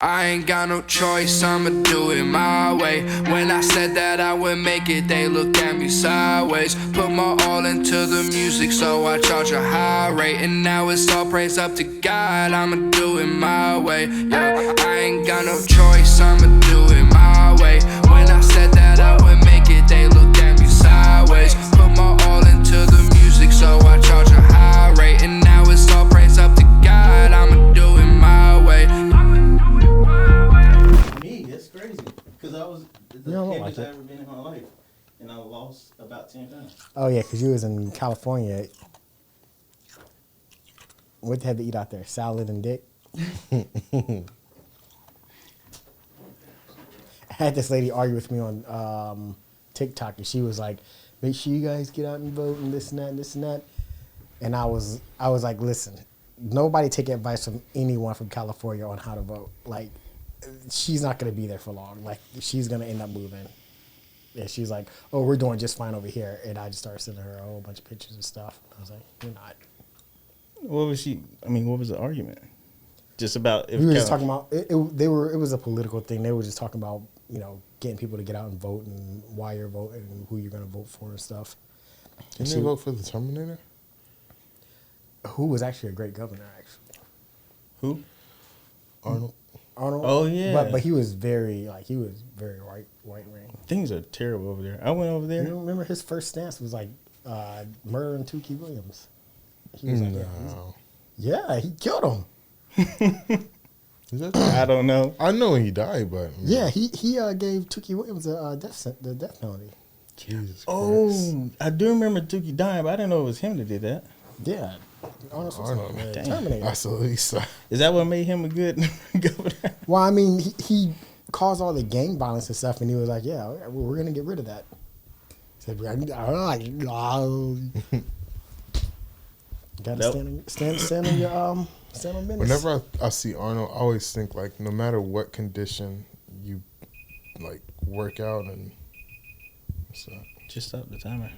I ain't got no choice, I'ma do it my way. When I said that I would make it, they looked at me sideways. Put my all into the music, so I charge a high rate. And now it's all praise up to God, I'ma do it my way. Yeah, I ain't got no choice, I'ma do it my way. When I said that I would make it, they looked at me sideways. Put my all into the music, so I charge a high rate. And now it's all praise up to God, I'ma do it my way. Me, it's crazy. Because I was the heaviest I ever been in my life. And I lost about 10 pounds. Oh, yeah, because you was in California. What had to eat out there? Salad and dick? I had this lady argue with me on TikTok, and she was like, make sure you guys get out and vote and this and that and this and that. And I was like, listen, nobody take advice from anyone from California on how to vote. Like, she's not going to be there for long. Like, she's going to end up moving. And she's like, oh, we're doing just fine over here. And I just started sending her a whole bunch of pictures and stuff. I was like, you're not. What was what was the argument? Just about... We were just talking about... It was a political thing. They were just talking about, getting people to get out and vote and why you're voting and who you're going to vote for and stuff. Didn't you vote for the Terminator? Who was actually a great governor, actually. Who? Arnold. Oh, yeah. But he was very right wing. Things are terrible over there. I went over there. You remember his first stance was like murdering Tukey Williams. He was like, yeah, he killed him. Is that I don't know. I know he died, but yeah, he gave Tukey Williams the death penalty. Jesus Christ. Oh, I do remember Dookie dying, but I didn't know it was him that did that. Yeah, Arnold. Terminator. That's the least. Is that what made him a good governor? Well, I mean, he caused all the gang violence and stuff, and he was like, yeah, we're going to get rid of that. He said, gotta stand on business. Whenever I see Arnold, I always think, like, no matter what condition you, like, work out and what's that? Just stop the timer.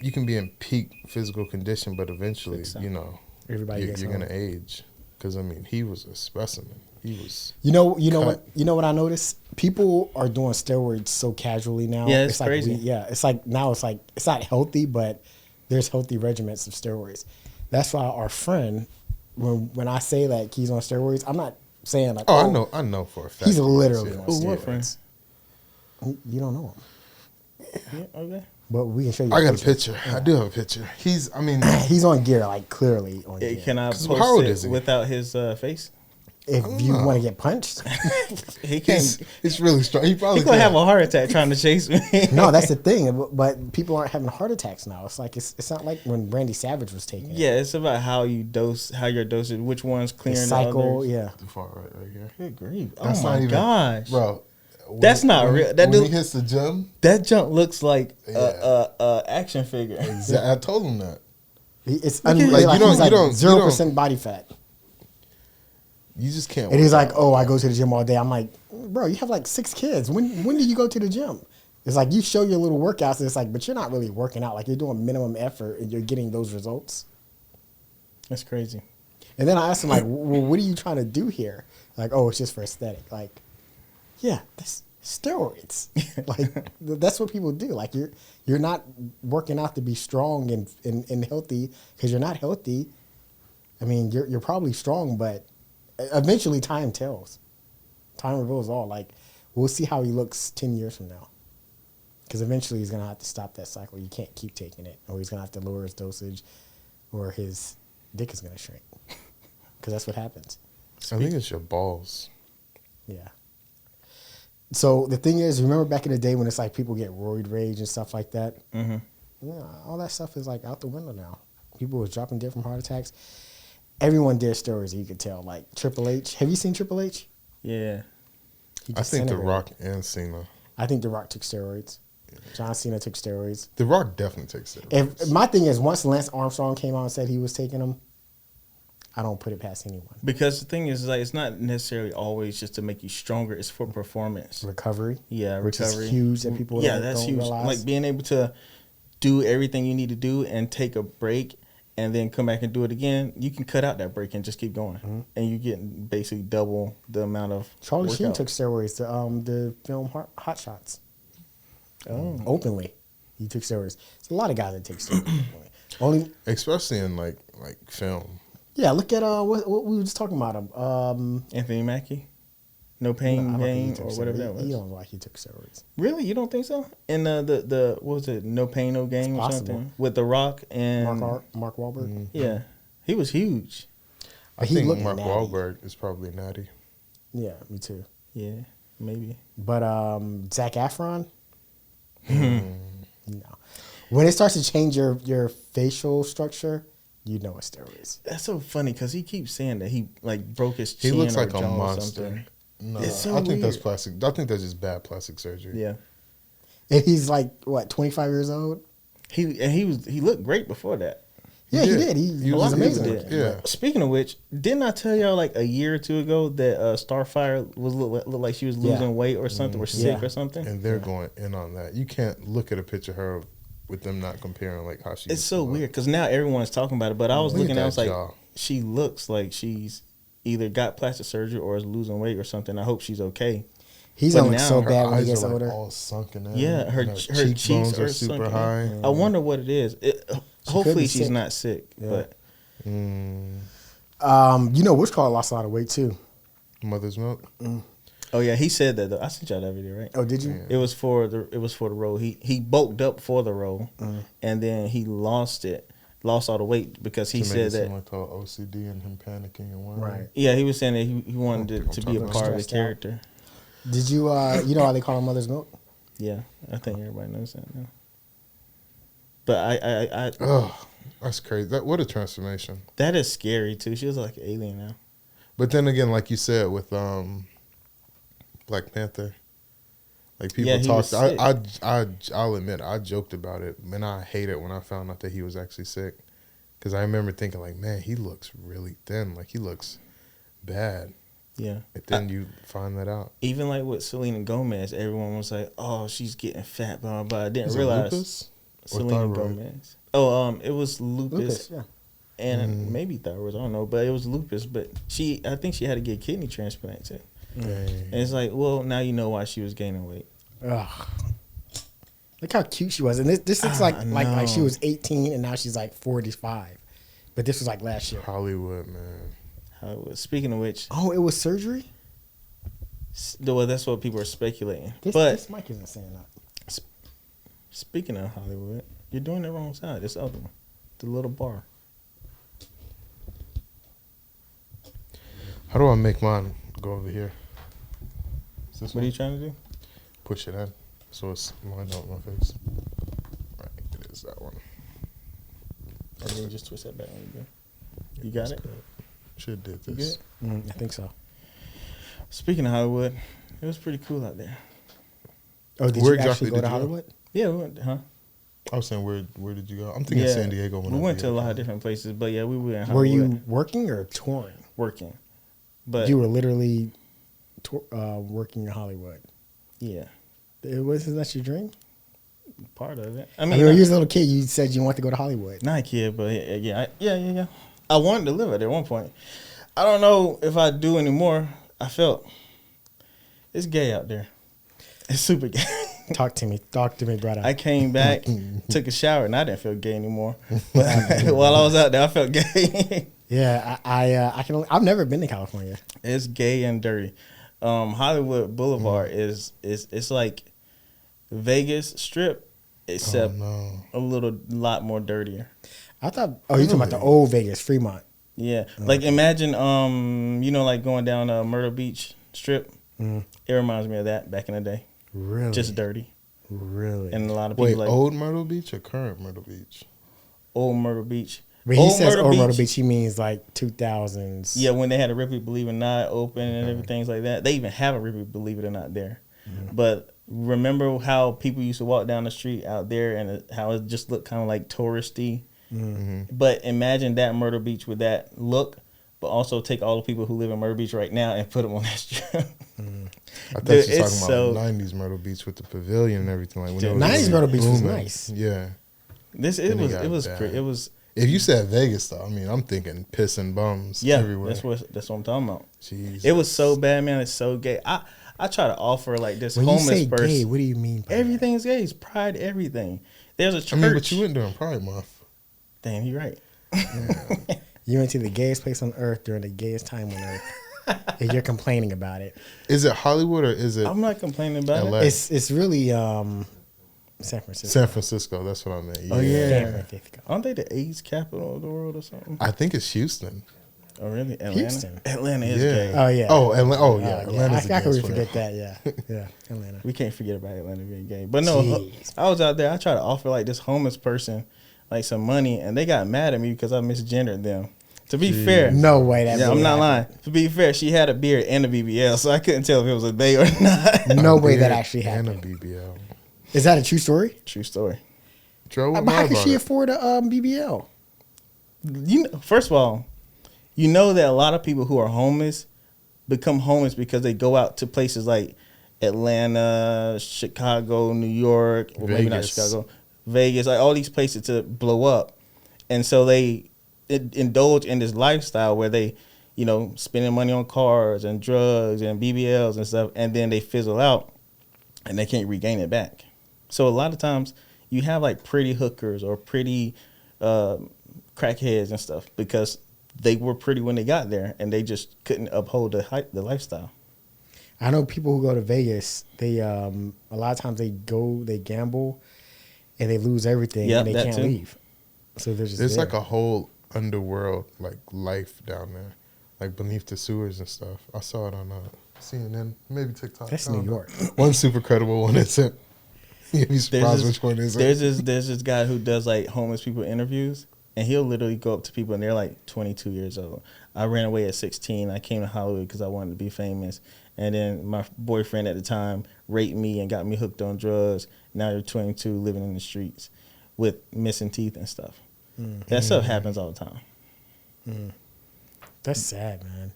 You can be in peak physical condition, but eventually, everybody you're going to age. Because, I mean, he was a specimen. He was... You know what I noticed? People are doing steroids so casually now. Yeah, it's crazy. It's like it's not healthy, but there's healthy regimens of steroids. That's why our friend, when I say like he's on steroids, I'm not saying like... I know for a fact. He's literally on steroids. What friend? You don't know him. Yeah, okay. But we can show you. I got a picture. Yeah. I do have a picture. He's on gear, like clearly on gear. Can I post how old is he? Without his face? If you want to get punched, he can't. It's really strong. He's gonna have a heart attack trying to chase me. No, that's the thing. But people aren't having heart attacks now. It's like it's not like when Randy Savage was taking it. Yeah, it's about how you dose, how your dosage, which one's clearing the cycle. others. Yeah, too far right here. Good grief! That's oh my gosh, bro. That's not real. That when he hits the gym, that jump looks like a action figure. Exactly. I told him that. It's like you don't 0% body fat. You just can't. And he's like, "Oh, I go to the gym all day." I'm like, "Bro, you have like 6 kids. When do you go to the gym?" It's like you show your little workouts, and it's like, but you're not really working out. Like you're doing minimum effort, and you're getting those results. That's crazy. And then I asked him like, "Well, what are you trying to do here?" Like, "Oh, it's just for aesthetic." Like, yeah, that's steroids. Like that's what people do. Like you're not working out to be strong and healthy because you're not healthy. I mean, you're probably strong, but eventually time tells. Time reveals all. Like we'll see how he looks 10 years from now. Because eventually he's gonna have to stop that cycle. You can't keep taking it, or he's gonna have to lower his dosage, or his dick is gonna shrink. Because that's what happens. I think it's your balls. Yeah. So the thing is, remember back in the day when it's like people get roid rage and stuff like that? Mm-hmm. Yeah, all that stuff is like out the window now. People was dropping dead from heart attacks. Everyone did steroids, you could tell. Like Triple H. Have you seen Triple H? Yeah. I think The Rock and Cena. I think The Rock took steroids. John Cena took steroids. The Rock definitely takes steroids. My thing is, once Lance Armstrong came out and said he was taking them, I don't put it past anyone. Because the thing is, like, it's not necessarily always just to make you stronger. It's for performance. Recovery. Yeah, which recovery. is huge that people that's don't huge. realize. Like being able to do everything you need to do and take a break and then come back and do it again, you can cut out that break and just keep going, and you get basically double the amount of. Charlie Sheen workout. took steroids to film Hot Shots. Oh. Openly, he took steroids. There's a lot of guys that take steroids. Openly. Only, especially in like film. yeah. Look at what we were just talking about him. Anthony Mackie, No Pain I don't think he Gain took or whatever steroids. that was. He don't look like he took steroids. Really, you don't think so? And the what was it? No Pain No Gain or possible. something with The Rock and Mark Wahlberg. yeah, he was huge. I He think looked Mark natty. Wahlberg is probably natty. Yeah, me too. Yeah, maybe. But Zac Efron, no. When it starts to change your facial structure, you know it's steroids. That's so funny because he keeps saying that he like broke his He chin looks or like a jaw or monster. something. No, It's so I think that's weird. plastic. I think that's just bad plastic surgery. Yeah, And he's like what, 25 years old? he looked great before that. Yeah, he did. He A was lot of people amazing. did. Yeah. Speaking of which, didn't I tell y'all like a year or two ago that Starfire was looked like she was losing weight or something, or sick Yeah. or something? And they're going in on that. You can't look at a picture of her with them not comparing like how she. It's used so to look. weird because now everyone's talking about it. But I was Look at looking, I that was like, jaw. she looks like she's either got plastic surgery or is losing weight or something. I hope she's okay. He's But gonna look now so her bad when he Eyes gets are like older. all sunken in. Yeah, her and cheeks cheekbones are super sunken. high. I wonder what it is. Hopefully be she's sick. not sick. Yeah. But You know, Wish Call lost a lot of weight too. Mother's milk. oh yeah, he said that though. I sent y'all that video, right? Oh, did you? Yeah. It was for the role. He bulked up for the role, and then he lost all the weight because he To make said it seem that. like all OCD and him panicking and wondering. Right. Yeah, he was saying that he wanted it to be a I'm part of the stressed out. character. Did you? You know how they call her Mother's Milk? Yeah, I think everybody knows that now. But I Oh, that's crazy. What a transformation. that is scary too. She was like an alien now. But then again, like you said with Black Panther, like people Yeah, he was talked. sick. I'll admit I joked about it, and I hate it when I found out that he was actually sick, because I remember thinking like, man, he looks really thin. Like he looks bad. Yeah. And then you find that out. Even like with Selena Gomez, everyone was like, "Oh, she's getting fat," blah, blah, blah. I didn't Is it realize lupus or Selena thyroid? Gomez. Oh, it was lupus, Lupus. Yeah. and maybe thyroid. I don't know, but it was lupus. But I think she had to get kidney transplant too. Dang. And it's like, well, now you know why she was gaining weight. Ugh. Look how cute she was, and this looks like she know. was 18 and now she's like 45. But this was like last year. Hollywood, man. How it was. Speaking of which, Oh, it was surgery. well, that's what people are speculating. This But mic isn't saying that. speaking of Hollywood, you're doing the wrong side. This other one, the little bar. How do I make mine go over here? Is this What are you one? trying to do? Push it in so it's lined up with my face. Right, it is that one. And then just twist that back when you go. You got it? Should have did You this. good? I think so. Speaking of Hollywood, it was pretty cool out there. Oh, did Where you exactly actually go did to you go? Hollywood? Yeah, we went, huh? I was saying, where did you go? I'm thinking San Diego. We went to a lot of different places, but yeah, we were in Hollywood. Were you working or touring? working? But You were literally working in Hollywood. yeah, Wasn't that your dream? part of it. I mean, when you was a little kid, you said you wanted to go to Hollywood. not a kid, but yeah. I wanted to live it at one point. I don't know if I do anymore. I felt it's gay out there. It's super gay. Talk to me, brother. I came back, took a shower, and I didn't feel gay anymore. But while I was out there, I felt gay. Yeah, I can. I've never been to California. It's gay and dirty. Hollywood Boulevard is it's like Vegas Strip, except no. a lot more dirtier. I thought. Oh, you talking about the old Vegas, Fremont? Yeah, like imagine like going down Myrtle Beach Strip. It reminds me of that back in the day. Really? Just dirty, really. and a lot of people Wait, like old Myrtle Beach or current Myrtle Beach? old Myrtle Beach. But he says old Myrtle Beach. He means like 2000s. Yeah, when they had a Ripley Believe It or Not open and everything like that. They even have a Ripley Believe It or Not there. But remember how people used to walk down the street out there and how it just looked kind of like touristy. But imagine that Myrtle Beach with that look, but also take all the people who live in Myrtle Beach right now and put them on that strip. I thought Dude, you were it's talking about 90s Myrtle Beach with the pavilion and everything. Like when Dude, it was 90s really Myrtle Beach was booming. nice. Yeah. It Then it was got it was bad. great. If you said Vegas, though, I mean, I'm thinking piss and bums everywhere. that's what I'm talking about. Jesus. It was so bad, man. It's so gay. I try to offer like this When you homeless say person. gay, what do you mean by Everything is gay. It's pride. Everything. There's a church. I mean, but you went during Pride Month. Damn, you're right. that? You went to the gayest place on earth during the gayest time on earth, and you're complaining about it. Is it Hollywood or is it I'm not complaining about LA? it. It's really San Francisco. San Francisco? That's what I meant. Oh, yeah. San Francisco. Aren't they the AIDS capital of the world or something? I think it's Houston. Oh, really? Atlanta? Houston. Atlanta is Yeah. gay. Oh yeah. Oh, Atlanta. Oh, yeah. Yeah. Atlanta's the I can gayest forget place. that. Yeah, Atlanta. We can't forget about Atlanta being gay. But no, Jeez. I was out there. I tried to offer like this homeless person like some money, and they got mad at me because I misgendered them. To be fair, No way that. yeah, I'm really not lying. happened. To be fair, she had a beard and a BBL, so I couldn't tell if it was a they or not. No way that Beard actually and happened. a BBL. Is that a true story? True story. Joe, what But how about can she it? afford a BBL? You know, first of all, you know that a lot of people who are homeless become homeless because they go out to places like Atlanta, Chicago, New York, or maybe not Vegas. Chicago, Vegas, like all these places to blow up, and so they indulge in this lifestyle where they, you know, spending money on cars and drugs and BBLs and stuff, and then they fizzle out, and they can't regain it back. So a lot of times you have like pretty hookers or pretty crackheads and stuff because they were pretty when they got there, and they just couldn't uphold the lifestyle. I know people who go to Vegas. They a lot of times they gamble, and they lose everything, Yep, and they that can't too. leave. So they're just There's there. like a whole underworld like life down there, like beneath the sewers and stuff. I saw it on CNN, maybe TikTok. That's I don't New know. York. One super credible one isn't. You'd be surprised which one isn't. There's this guy who does like homeless people interviews, and he'll literally go up to people and they're like 22 years old. I ran away at 16. I came to Hollywood because I wanted to be famous, and then my boyfriend at the time raped me and got me hooked on drugs. Now you're 22, living in the streets with missing teeth and stuff. That stuff happens all the time. That's sad, man.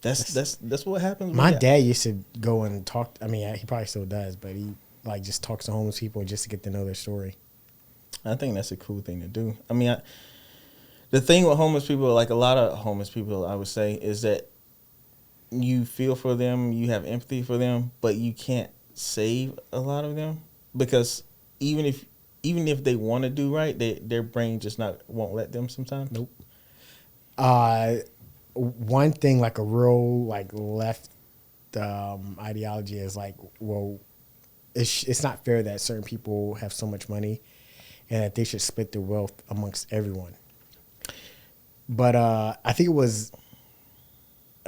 That's what happens. My with dad used to go and talk. I mean, he probably still does, but he like just talks to homeless people just to get to know their story. I think that's a cool thing to do. I mean, the thing with homeless people, like a lot of homeless people, I would say, is that you feel for them, you have empathy for them, but you can't save a lot of them because even if they want to do right, their brain just won't let them sometimes. Nope. One thing like a real like left ideology is like, well, it's not fair that certain people have so much money and that they should split their wealth amongst everyone. But I think it was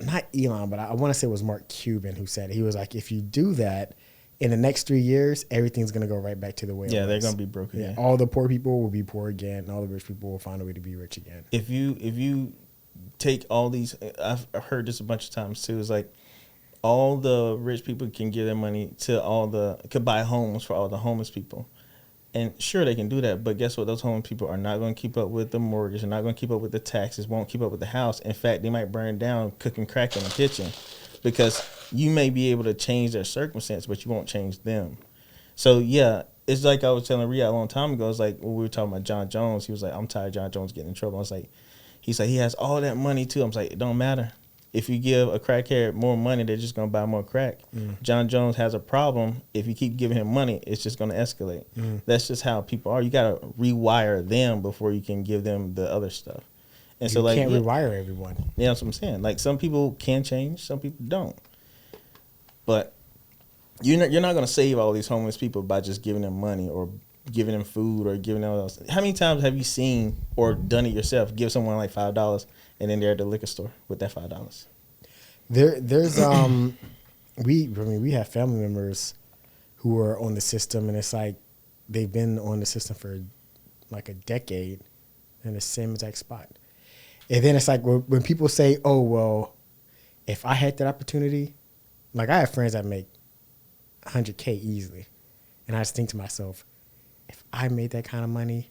not Elon, but I want to say it was Mark Cuban who said it. He was like, if you do that, in the next 3 years, everything's going to go right back to the way it was. Yeah, they're gonna be broke Yeah, again. all the poor people will be poor again, and all the rich people will find a way to be rich again. If you take all these, I've heard this a bunch of times too. It's like all the rich people can give their money to could buy homes for all the homeless people. And sure, they can do that, but guess what? Those homeless people are not going to keep up with the mortgage. They're not going to keep up with the taxes. Won't keep up with the house. In fact, they might burn down cooking crack in the kitchen, because you may be able to change their circumstance, but you won't change them. So yeah, it's like I was telling Rhea a long time ago. It's like when we were talking about John Jones. He was like, "I'm tired of John Jones getting in trouble." I was like, he's like, he has all that money too. I was like, it don't matter. If you give a crackhead more money, they're just going to buy more crack. John Jones has a problem. If you keep giving him money, it's just going to escalate. That's just how people are. You got to rewire them before you can give them the other stuff. And so, You like, can't yeah, rewire everyone. yeah, that's what I'm saying. Like, some people can change, some people don't. But you're not going to save all these homeless people by just giving them money or giving them food or giving them else. How many times have you seen or done it yourself? Give someone like $5 and then they're at the liquor store with that $5. There's we have family members who are on the system, and it's like they've been on the system for like a decade in the same exact spot. And then it's like when people say, "Oh well, if I had that opportunity," like I have friends that make $100K easily, and I just think to myself, if I made that kind of money,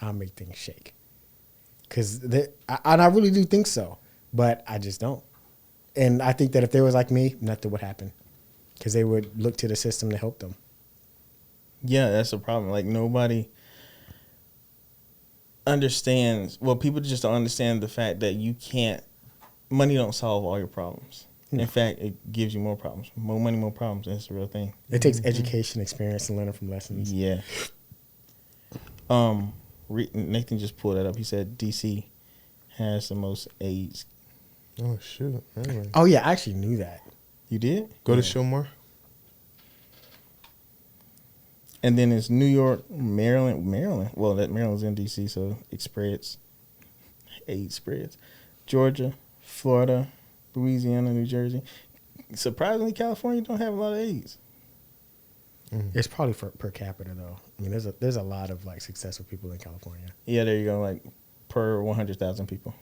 I'll make things shake. And I really do think so, but I just don't. And I think that if they was like me, nothing would happen, because they would look to the system to help them. Yeah, that's the problem. Like, nobody. understands. Well, people just don't understand the fact that money don't solve all your problems. In fact, it gives you more problems. More money, more problems. That's a real thing. It takes education, experience, and learning from lessons. Yeah. Nathan just pulled that up. He said DC has the most AIDS. Oh shoot! Anyway. Oh yeah, I actually knew that. You did? Go to show more. And then it's New York, Maryland. Well, that Maryland's in DC, so it spreads. AIDS spreads. Georgia, Florida, Louisiana, New Jersey. Surprisingly, California don't have a lot of AIDS. It's probably per capita though. I mean, there's a lot of like successful people in California. Yeah, there you go. Like per 100,000 people.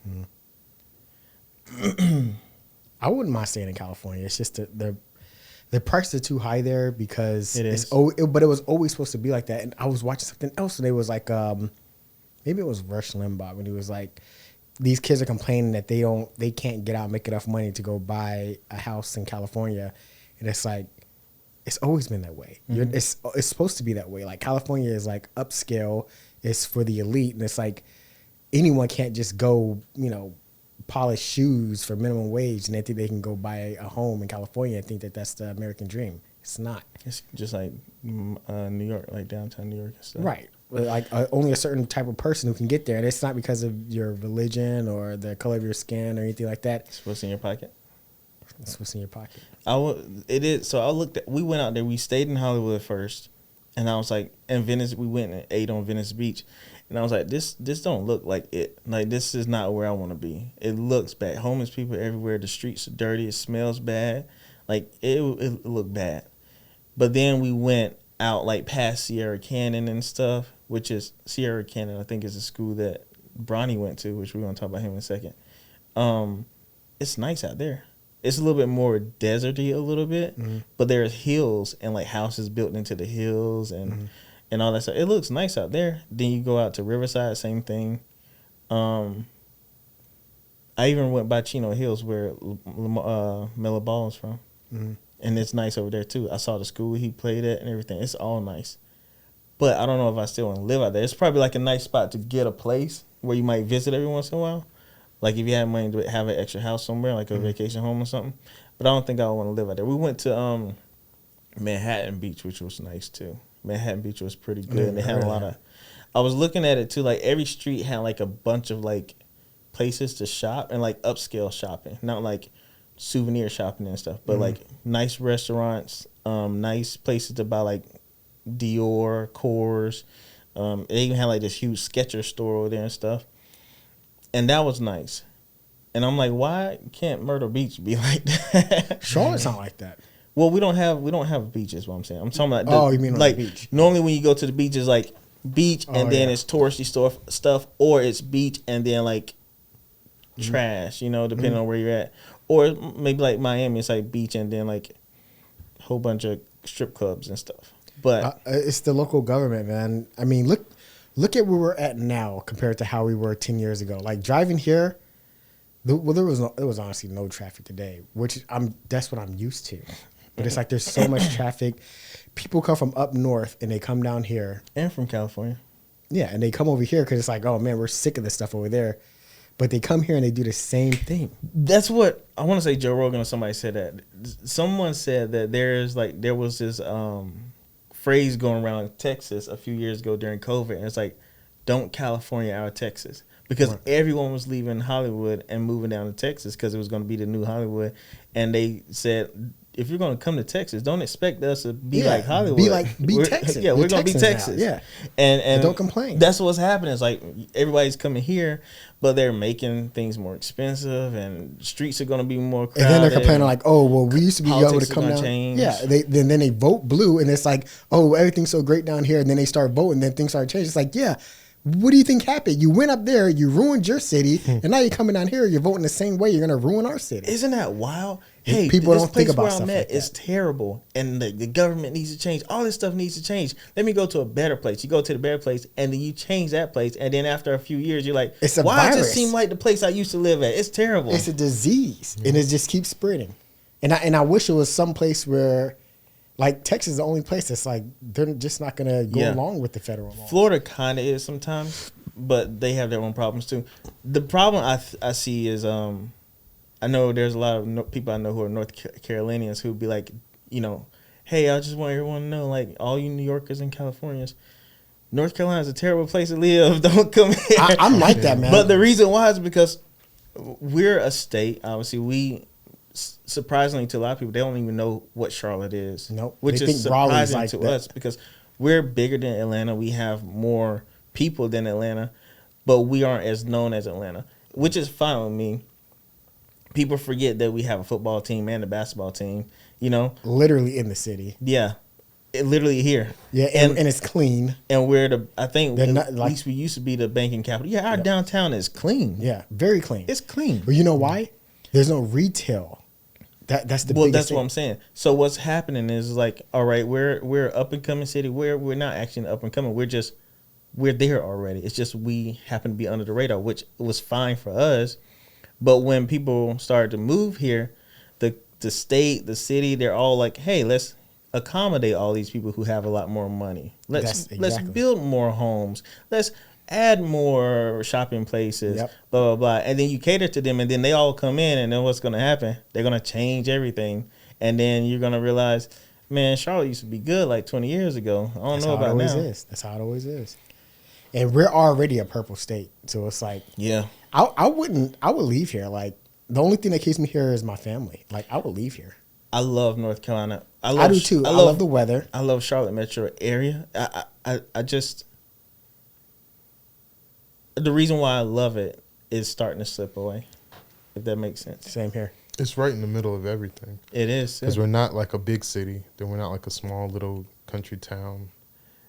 I wouldn't mind staying in California. It's just the prices are too high there because but it was always supposed to be like that. And I was watching something else and it was like maybe it was Rush Limbaugh when he was like, these kids are complaining that they can't get out and make enough money to go buy a house in California, and it's like it's always been that way. It's supposed to be that way. Like California is like upscale, it's for the elite, and it's like anyone can't just go polish shoes for minimum wage and they think they can go buy a home in California and think that that's the American dream. It's not. It's just like New York, like downtown New York and stuff. Right. Like only a certain type of person who can get there. And it's not because of your religion or the color of your skin or anything like that. It's what's in your pocket. It's what's in your pocket. It is. So I looked at, we went out there, we stayed in Hollywood first. And I was like, in Venice, we went and ate on Venice Beach. And I was like, this don't look like it. Like, this is not where I want to be. It looks bad. Homeless people everywhere. The streets are dirty. It smells bad. Like, it looked bad. But then we went out, like, past Sierra Canyon and stuff, which is, Sierra Canyon, I think, is a school that Bronny went to, which we're going to talk about him in a second. It's nice out there. It's a little bit more deserty a little bit, but there's hills and, like, houses built into the hills and all that stuff. It looks nice out there. Then you go out to Riverside, same thing. I even went by Chino Hills where Melo Ball is from. And it's nice over there, too. I saw the school he played at and everything. It's all nice. But I don't know if I still want to live out there. It's probably like a nice spot to get a place where you might visit every once in a while. Like if you have money to have an extra house somewhere, like a vacation home or something. But I don't think I want to live out there. We went to Manhattan Beach, which was nice, too. Manhattan Beach was pretty good. And they had a lot of... I was looking at it, too. Like, every street had, like, a bunch of, like, places to shop and, like, upscale shopping. Not, like, souvenir shopping and stuff. But, like, nice restaurants, nice places to buy, like, Dior, Kors. They even had, like, this huge Skechers store over there and stuff. And that was nice. And I'm like, why can't Myrtle Beach be like that? Charlotte's not like that. Well, we don't have beaches. What I'm saying, I'm talking about. You mean on like the beach? Normally, when you go to the beach, it's like beach and then it's touristy stuff, or it's beach and then like trash. Depending on where you're at, or maybe like Miami, it's like beach and then like a whole bunch of strip clubs and stuff. But it's the local government, man. I mean, look at where we're at now compared to how we were 10 years ago. Like driving here. There was honestly no traffic today, which that's what I'm used to. But it's like there's so much traffic. People come from up north and they come down here. And from California. Yeah, and they come over here because it's like, oh man, we're sick of this stuff over there. But they come here and they do the same thing. That's what I want to say. Joe Rogan or somebody said that. Someone said that there was this phrase going around Texas a few years ago during COVID, and it's like, don't California out of Texas. Because everyone was leaving Hollywood and moving down to Texas because it was going to be the new Hollywood. And they said, if you're going to come to Texas, don't expect us to be like Hollywood. Be Texas. Yeah, we're going to be Texas. Now. Yeah. And don't complain. That's what's happening. It's like everybody's coming here, but they're making things more expensive and streets are going to be more crowded. And then they're complaining like, oh, well, we used to be able to come down. Change. Yeah. Then they vote blue and it's like, oh, everything's so great down here. And then they start voting, then things start changing. It's like, yeah. What do you think happened? You went up there, you ruined your city, and now you're coming down here, you're voting the same way, you're going to ruin our city. Isn't that wild? Hey, people don't think about stuff like that. It's terrible, and the government needs to change. All this stuff needs to change. Let me go to a better place. You go to the better place, and then you change that place, and then after a few years, you're like, it's a why virus. does it seem like the place I used to live at? It's terrible. It's a disease, and it just keeps spreading. And I wish it was some place where... Like, Texas is the only place that's like, they're just not going to go along with the federal law. Florida kind of is sometimes. but they have their own problems too. The problem I see is I know there's a lot of people I know who are North Carolinians who be like, you know, hey, I just want everyone to know, like, all you New Yorkers and Californians, North Carolina is a terrible place to live. Don't come here. I'm like that, man. But the reason why is because we're a state. Obviously, we surprisingly to a lot of people, they don't even know what Charlotte is. Nope. Which They is think Raleigh's surprising like to that. us because we're bigger than Atlanta. We have more people than Atlanta, but we aren't as known as Atlanta, which is fine with me. People forget that we have a football team and a basketball team, you know? Literally in the city. Yeah. Literally here. Yeah, and it's clean. And we're I think They're at not, like- least we used to be the banking capital. Yeah, our downtown is clean. Yeah, very clean. It's clean. But you know why? There's no retail. That's the Well, biggest that's thing. what I'm saying. So what's happening is like, all right, we're up and coming city. We're not actually up and coming. We're there already. It's just we happen to be under the radar, which was fine for us. But when people started to move here, the state, the city, they're all like, hey, let's accommodate all these people who have a lot more money. Let's build more homes. Let's add more shopping places, blah, blah, blah. And then you cater to them, and then they all come in, and then what's going to happen? They're going to change everything. And then you're going to realize, man, Charlotte used to be good like 20 years ago. I don't know about now. That's how it always is. And we're already a purple state. So it's like, yeah. I would leave here. Like, the only thing that keeps me here is my family. Like, I would leave here. I love North Carolina. I do too. I love the weather. I love Charlotte metro area. I just, the reason why I love it is starting to slip away, if that makes sense. Same here. It's right in the middle of everything. It is. Because we're not like a big city. Then we're not like a small little country town.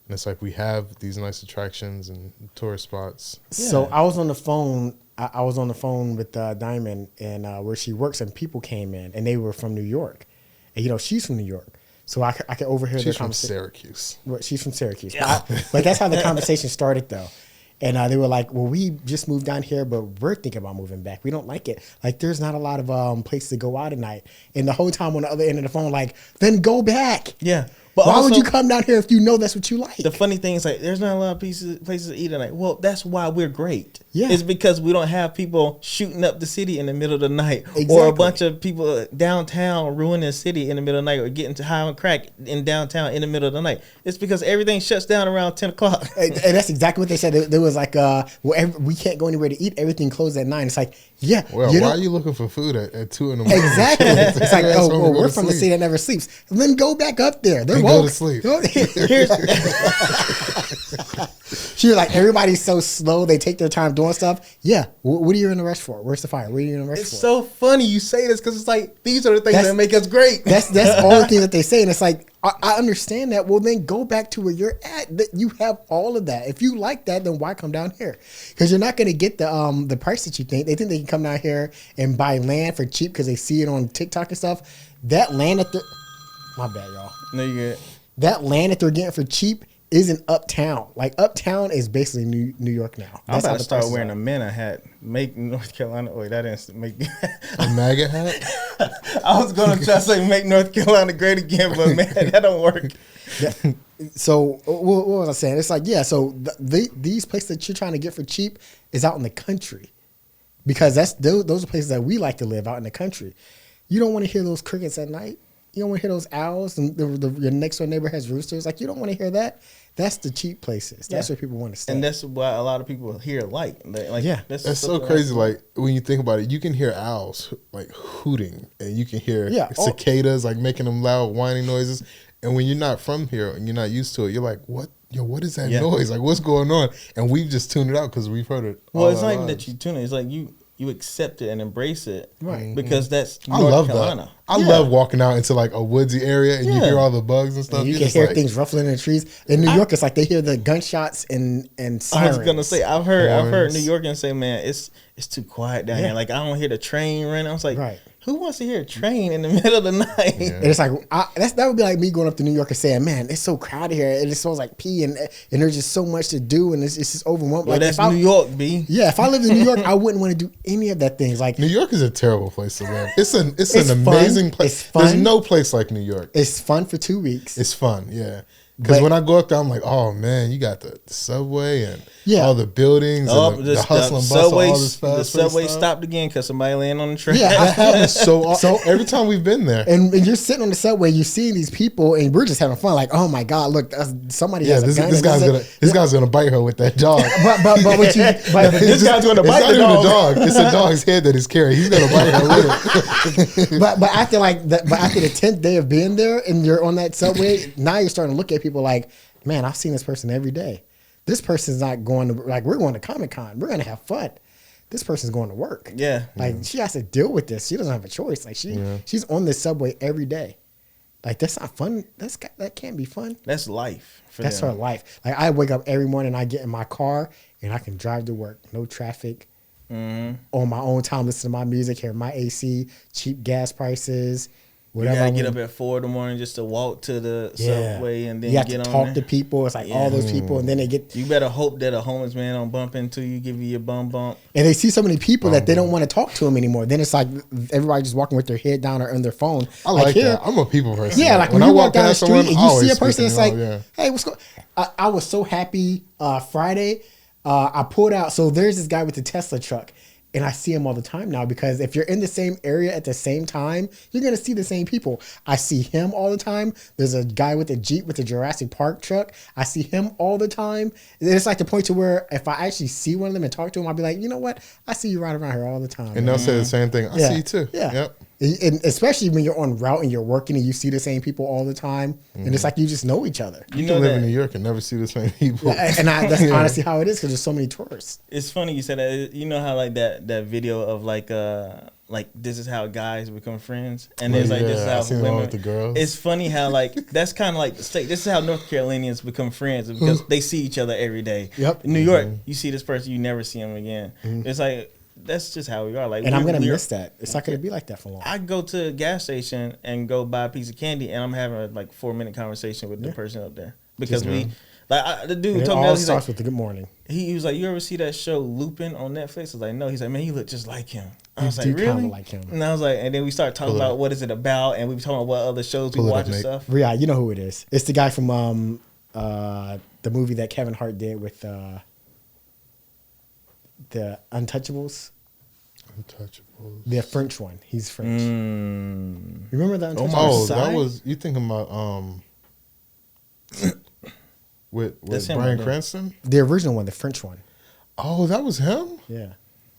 And it's like we have these nice attractions and tourist spots. So I was on the phone. I was on the phone with Diamond and where she works, and people came in, and they were from New York. And, you know, she's from New York. So I could overhear their She's from conversation. Syracuse. Well, she's from Syracuse. Yeah. But that's how the conversation started, though. And they were like, well, we just moved down here, but we're thinking about moving back. We don't like it. Like, there's not a lot of places to go out at night. And the whole time on the other end of the phone, like, then go back. Yeah. But why also, would you come down here if you know that's what you like? The funny thing is, like, there's not a lot of places to eat at night. Well, that's why we're great. Yeah. It's because we don't have people shooting up the city in the middle of the night. Exactly. Or a bunch of people downtown ruining the city in the middle of the night or getting to high on crack in downtown in the middle of the night. It's because everything shuts down around 10 o'clock. And that's exactly what they said. There was like, well, we can't go anywhere to eat. Everything closed at 9. It's like, yeah. Well, why are you looking for food at 2 in the morning? Exactly. It's like, That's oh, when well, we go we're to from the sleep. city that never sleeps. Then go back up there. They're And woke. go to sleep. She was like, everybody's so slow. They take their time doing stuff. Yeah. What are you in a rush for? Where's the fire? What are you in a rush It's for? so funny you say this because it's like, these are the things That's- that make us great. That's all the things that they say. And it's like, I understand that. Well, then go back to where you're at. That you have all of that. If you like that, then why come down here? Because you're not going to get the price that you think. They think they can come down here and buy land for cheap because they see it on TikTok and stuff. That land that my bad, y'all. No, you good. That land that they're getting for cheap isn't uptown. Like, uptown is basically New York now. I'm about how to the start prices wearing are. a Mena hat. Make North Carolina. Wait, that didn't make. A MAGA hat? I was gonna try to say make North Carolina great again, but man, that don't work. So what was I saying? It's like, yeah. So these places that you're trying to get for cheap is out in the country, because those are places that we like to live out in the country. You don't want to hear those crickets at night. You don't want to hear those owls, and your next door neighbor has roosters. Like, you don't want to hear that. That's the cheap places. That's where people want to stay. And that's why a lot of people here like. Yeah. That's so crazy. Like, when you think about it, you can hear owls like hooting, and you can hear cicadas like making them loud whining noises. And when you're not from here and you're not used to it, you're like, what? Yo, what is that noise? Like, what's going on? And we've just tuned it out because we've heard it. Well, it's not even that you tune it. It's like you accept it and embrace it, Right? Because that's I North love Carolina. that. I love walking out into like a woodsy area and you hear all the bugs and stuff. And you You're can just hear like, things ruffling in the trees. In New York, it's like they hear the gunshots and sirens. I was gonna say I've heard Horns. New Yorkers say, man, it's too quiet down here. Like, I don't hear the train running. I was like, Right. who wants to hear a train in the middle of the night? And it's like that would be like me going up to New York and saying, "Man, it's so crowded here. It just smells like pee, and there's just so much to do, and it's just overwhelming." Well, Like, that's if I- New York, B. Yeah, if I lived in New York, I wouldn't want to do any of that things. Like, New York is a terrible place to live. It's an fun. amazing place. It's fun. There's no place like New York. it's fun for 2 weeks. It's fun, yeah. Because when I go up there, I'm like, oh man, you got the subway and all the buildings and the hustle and bustle, all this fast. The subway stuff. stopped again because somebody laying on the track. Yeah, That happens so every time we've been there. And you're sitting on the subway, you're seeing these people, and we're just having fun. Like, oh my god, look, somebody has a gun. This guy's gonna bite her with that dog. but This guy's gonna bite the not even dog. a dog. It's a dog's head that is carrying. He's gonna bite her with it. but after the 10th day of being there, and you're on that subway, now you're starting to look at people like, man, I've seen this person every day. This person's not going to, like, we're going to Comic-Con. We're going to have fun. This person's going to work. Yeah. Like, she has to deal with this. She doesn't have a choice. Like, she's on this subway every day. Like, that's not fun. That can't be fun. That's life. That's her life. Like, I wake up every morning, I get in my car, and I can drive to work. No traffic. On my own time, listen to my music, hear my AC, cheap gas prices. Whatever. You gotta get up at 4 a.m. just to walk to the subway and then you have get to on talk to people. It's like all those people, and then they get. You better hope that a homeless man don't bump into you, give you your bum bump. And they see so many people that they don't want to talk to them anymore. Then it's like everybody just walking with their head down or on their phone. I like that. I'm a people person. Yeah, like when you walk down the street and you see a person, it's like, hey, what's going? I was so happy Friday. I pulled out. So there's this guy with the Tesla truck. And I see him all the time now because if you're in the same area at the same time, you're going to see the same people. I see him all the time. There's a guy with a Jeep with a Jurassic Park truck. I see him all the time. And it's like the point to where if I actually see one of them and talk to him, I'll be like, you know what? I see you riding around here all the time. And they'll say the same thing. I see you too. Yeah. Yep. And especially when you're on route and you're working and you see the same people all the time. And it's like you just know each other. You can live in New York and never see the same people. That's honestly how it is because there's so many tourists. It's funny you said that. You know how like that video of like this is how guys become friends, and there's like this is how women with the girls. It's funny how like that's kind of like the state. This is how North Carolinians become friends because they see each other every day. Yep. In New York, you see this person, you never see them again. It's like that's just how we are. Like, and I'm gonna miss that. It's not gonna be like that for long. I go to a gas station and go buy a piece of candy, and I'm having a 4-minute conversation with the person up there because the dude told me it all starts with the good morning. He was like, "You ever see that show Lupin on Netflix?" I was like, "No." He's like, "Man, you look just like him." I was like, "Really?" Like him. And I was like, and then we started talking about what is it about, and we were talking about what other shows we watch and stuff. Yeah, you know who it is. It's the guy from the movie that Kevin Hart did with the Untouchables. The French one. He's French. Remember that? That was you thinking about with Bryan Cranston? The original one, the French one. Oh, that was him? Yeah.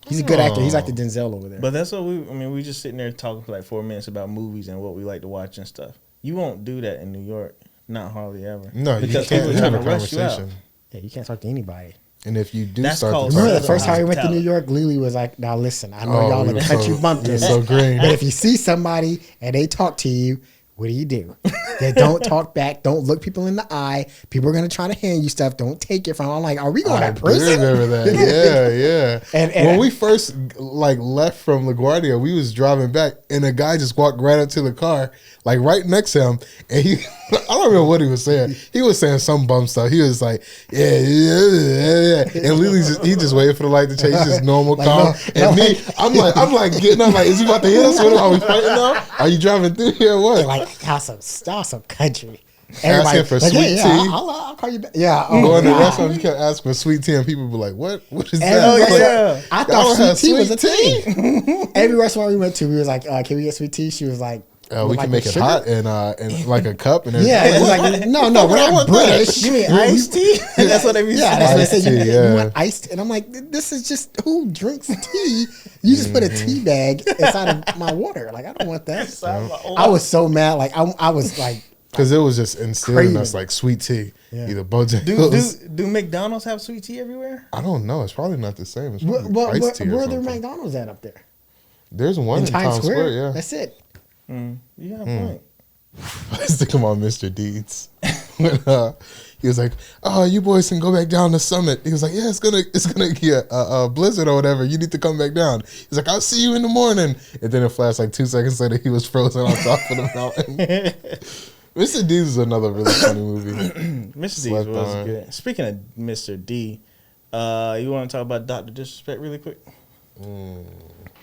He's a good actor. He's like the Denzel over there. But that's what we just sitting there talking for 4 minutes about movies and what we like to watch and stuff. You won't do that in New York. Not hardly ever. No, because you can't people have trying a to rush you out. conversation. Yeah, you can't talk to anybody. And if you do remember the first time we went to New York, Lily was like, now listen, I know y'all are country bumpkins. So green. But if you see somebody and they talk to you, what do? They don't talk back. Don't look people in the eye. People are going to try to hand you stuff. Don't take it from them. I'm like, are we going to prison? I remember that. Yeah. And when we first left from LaGuardia, we was driving back and a guy just walked right up to the car, like right next to him. And he, I don't remember what he was saying. He was saying some bum stuff. He was like, yeah. And Lily he just waited for the light to change. Just normal, calm. I'm like getting up, like, is he about to hit us? What are we fighting now? Are you driving through here or what? Like, y'all some country. Asking for sweet tea. I'll call you back. Yeah. Going to restaurants, you kept asking for sweet tea, and people would be like, "What? What is that?" Oh yeah. I thought sweet tea was a tea. Every restaurant we went to, we was like, "Can we get sweet tea?" She was like, "We can make it hot and like a cup and everything." Yeah, it's like, no, we're not British. You mean iced tea? That's what they mean. Yeah, that's what they say. You want iced? And I'm like, this is just who drinks tea? You just put a tea bag inside of my water. Like, I don't want that. I was so mad. Like, I was like. Because it was just instilling us like sweet tea. Yeah. Either Bojangles. Do McDonald's have sweet tea everywhere? I don't know. It's probably not the same. It's where are there McDonald's at up there? There's one in Times Square. Yeah, that's it. You got a point. I used to come on Mr. Deeds. He was like, "Oh, you boys can go back down the summit." He was like, "Yeah, it's gonna get a blizzard or whatever. You need to come back down." He's like, "I'll see you in the morning." And then it flashed like 2 seconds later, he was frozen on top of the mountain. Mr. Deeds is another really funny movie. Mr. Deeds was good. Speaking of Mr. D, you want to talk about Dr. Disrespect really quick? Because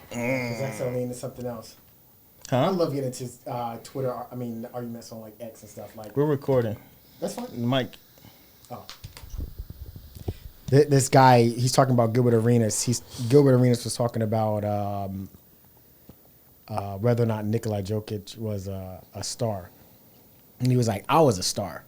that's only into something else. Huh? I love getting into Twitter. I mean, arguments on like X and stuff. Like we're recording. That's fine. Mike. Oh. This guy, he's talking about Gilbert Arenas. Gilbert Arenas was talking about whether or not Nikola Jokic was a star. And he was like, I was a star.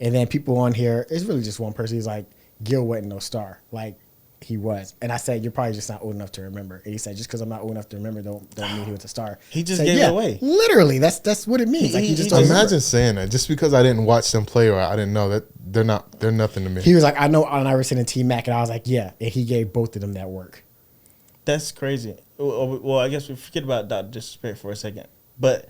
And then people on here, it's really just one person. He's like, Gil wasn't no star. Like, he was. And I said, you're probably just not old enough to remember. And he said, just because I'm not old enough to remember don't mean he was a star. He just gave it away. Literally, that's what it means. Like, you just don't imagine remember. saying that just because I didn't watch them play or I didn't know that they're nothing to me. He was like, I know Allen Iverson and T-Mac. And I was like, yeah. And he gave both of them that work. That's crazy. Well, I guess we forget about Dr. Disrespect for a second. But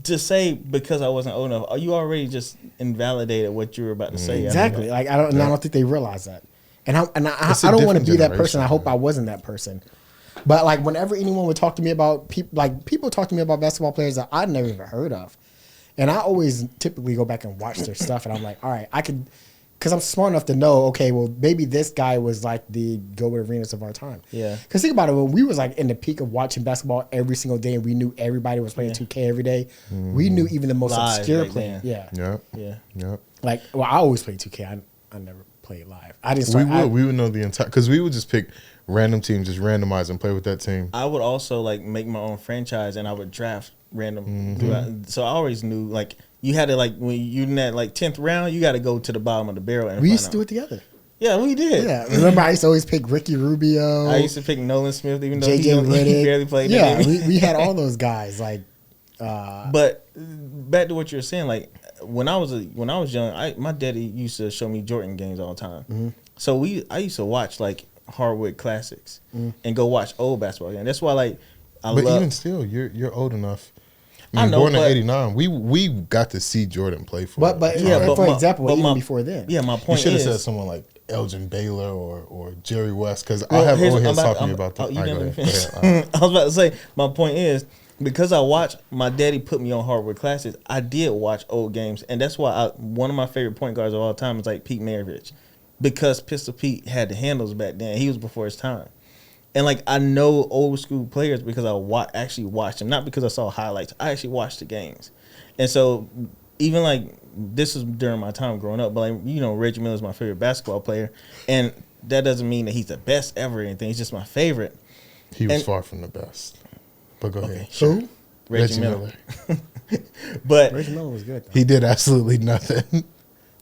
to say because I wasn't old enough, you already just invalidated what you were about to say. Exactly. Like I don't think they realize that. And I don't want to be that person. I hope I wasn't that person. But like whenever anyone would talk to me about people talk to me about basketball players that I'd never even heard of, and I always typically go back and watch their stuff, and I'm like, all right, I could, because I'm smart enough to know, okay, well maybe this guy was like the Gilbert Arenas of our time. Yeah. Because think about it, when we was like in the peak of watching basketball every single day, and we knew everybody was playing 2K every day. We knew even the most Live obscure back player. then. Yeah. Yeah. Like, well, I always played 2K. I never played live. I didn't start. We would know the entire, because we would just pick random teams, just randomize and play with that team. I would also like make my own franchise and I would draft random throughout. So I always knew like you had to like when you in that like 10th round, you got to go to the bottom of the barrel. And We used to do it together. Yeah, we did. Yeah, remember I used to always pick Ricky Rubio. I used to pick Nolan Smith, even though JJ he Redick. barely played. Yeah, that we had all those guys. Like, But back to what you were saying, like when I was young, my daddy used to show me Jordan games all the time. So I used to watch like Hardwood Classics and go watch old basketball games. That's why like But even still, you're old enough. I know, born in but- '89, we got to see Jordan play for. but for example, even before then, yeah, my you point should have is said someone like Elgin Baylor or Jerry West, because Well, I have here's- old heads I'm about- talking I'm- about that. oh, you All right, didn't go let me ahead, finish. go ahead. I was about to say my point is because I watched my daddy put me on Hardwood Classics. I did watch old games, and that's why one of my favorite point guards of all time is like Pete Maravich, because Pistol Pete had the handles back then. He was before his time. And like I know old school players because I actually watched them, not because I saw highlights. I actually watched the games, and so even like this is during my time growing up. But like Reggie Miller is my favorite basketball player, and that doesn't mean that he's the best ever or anything. He's just my favorite. He was far from the best. But go ahead. Who? Reggie Miller. But Reggie Miller was good. Though. He did absolutely nothing.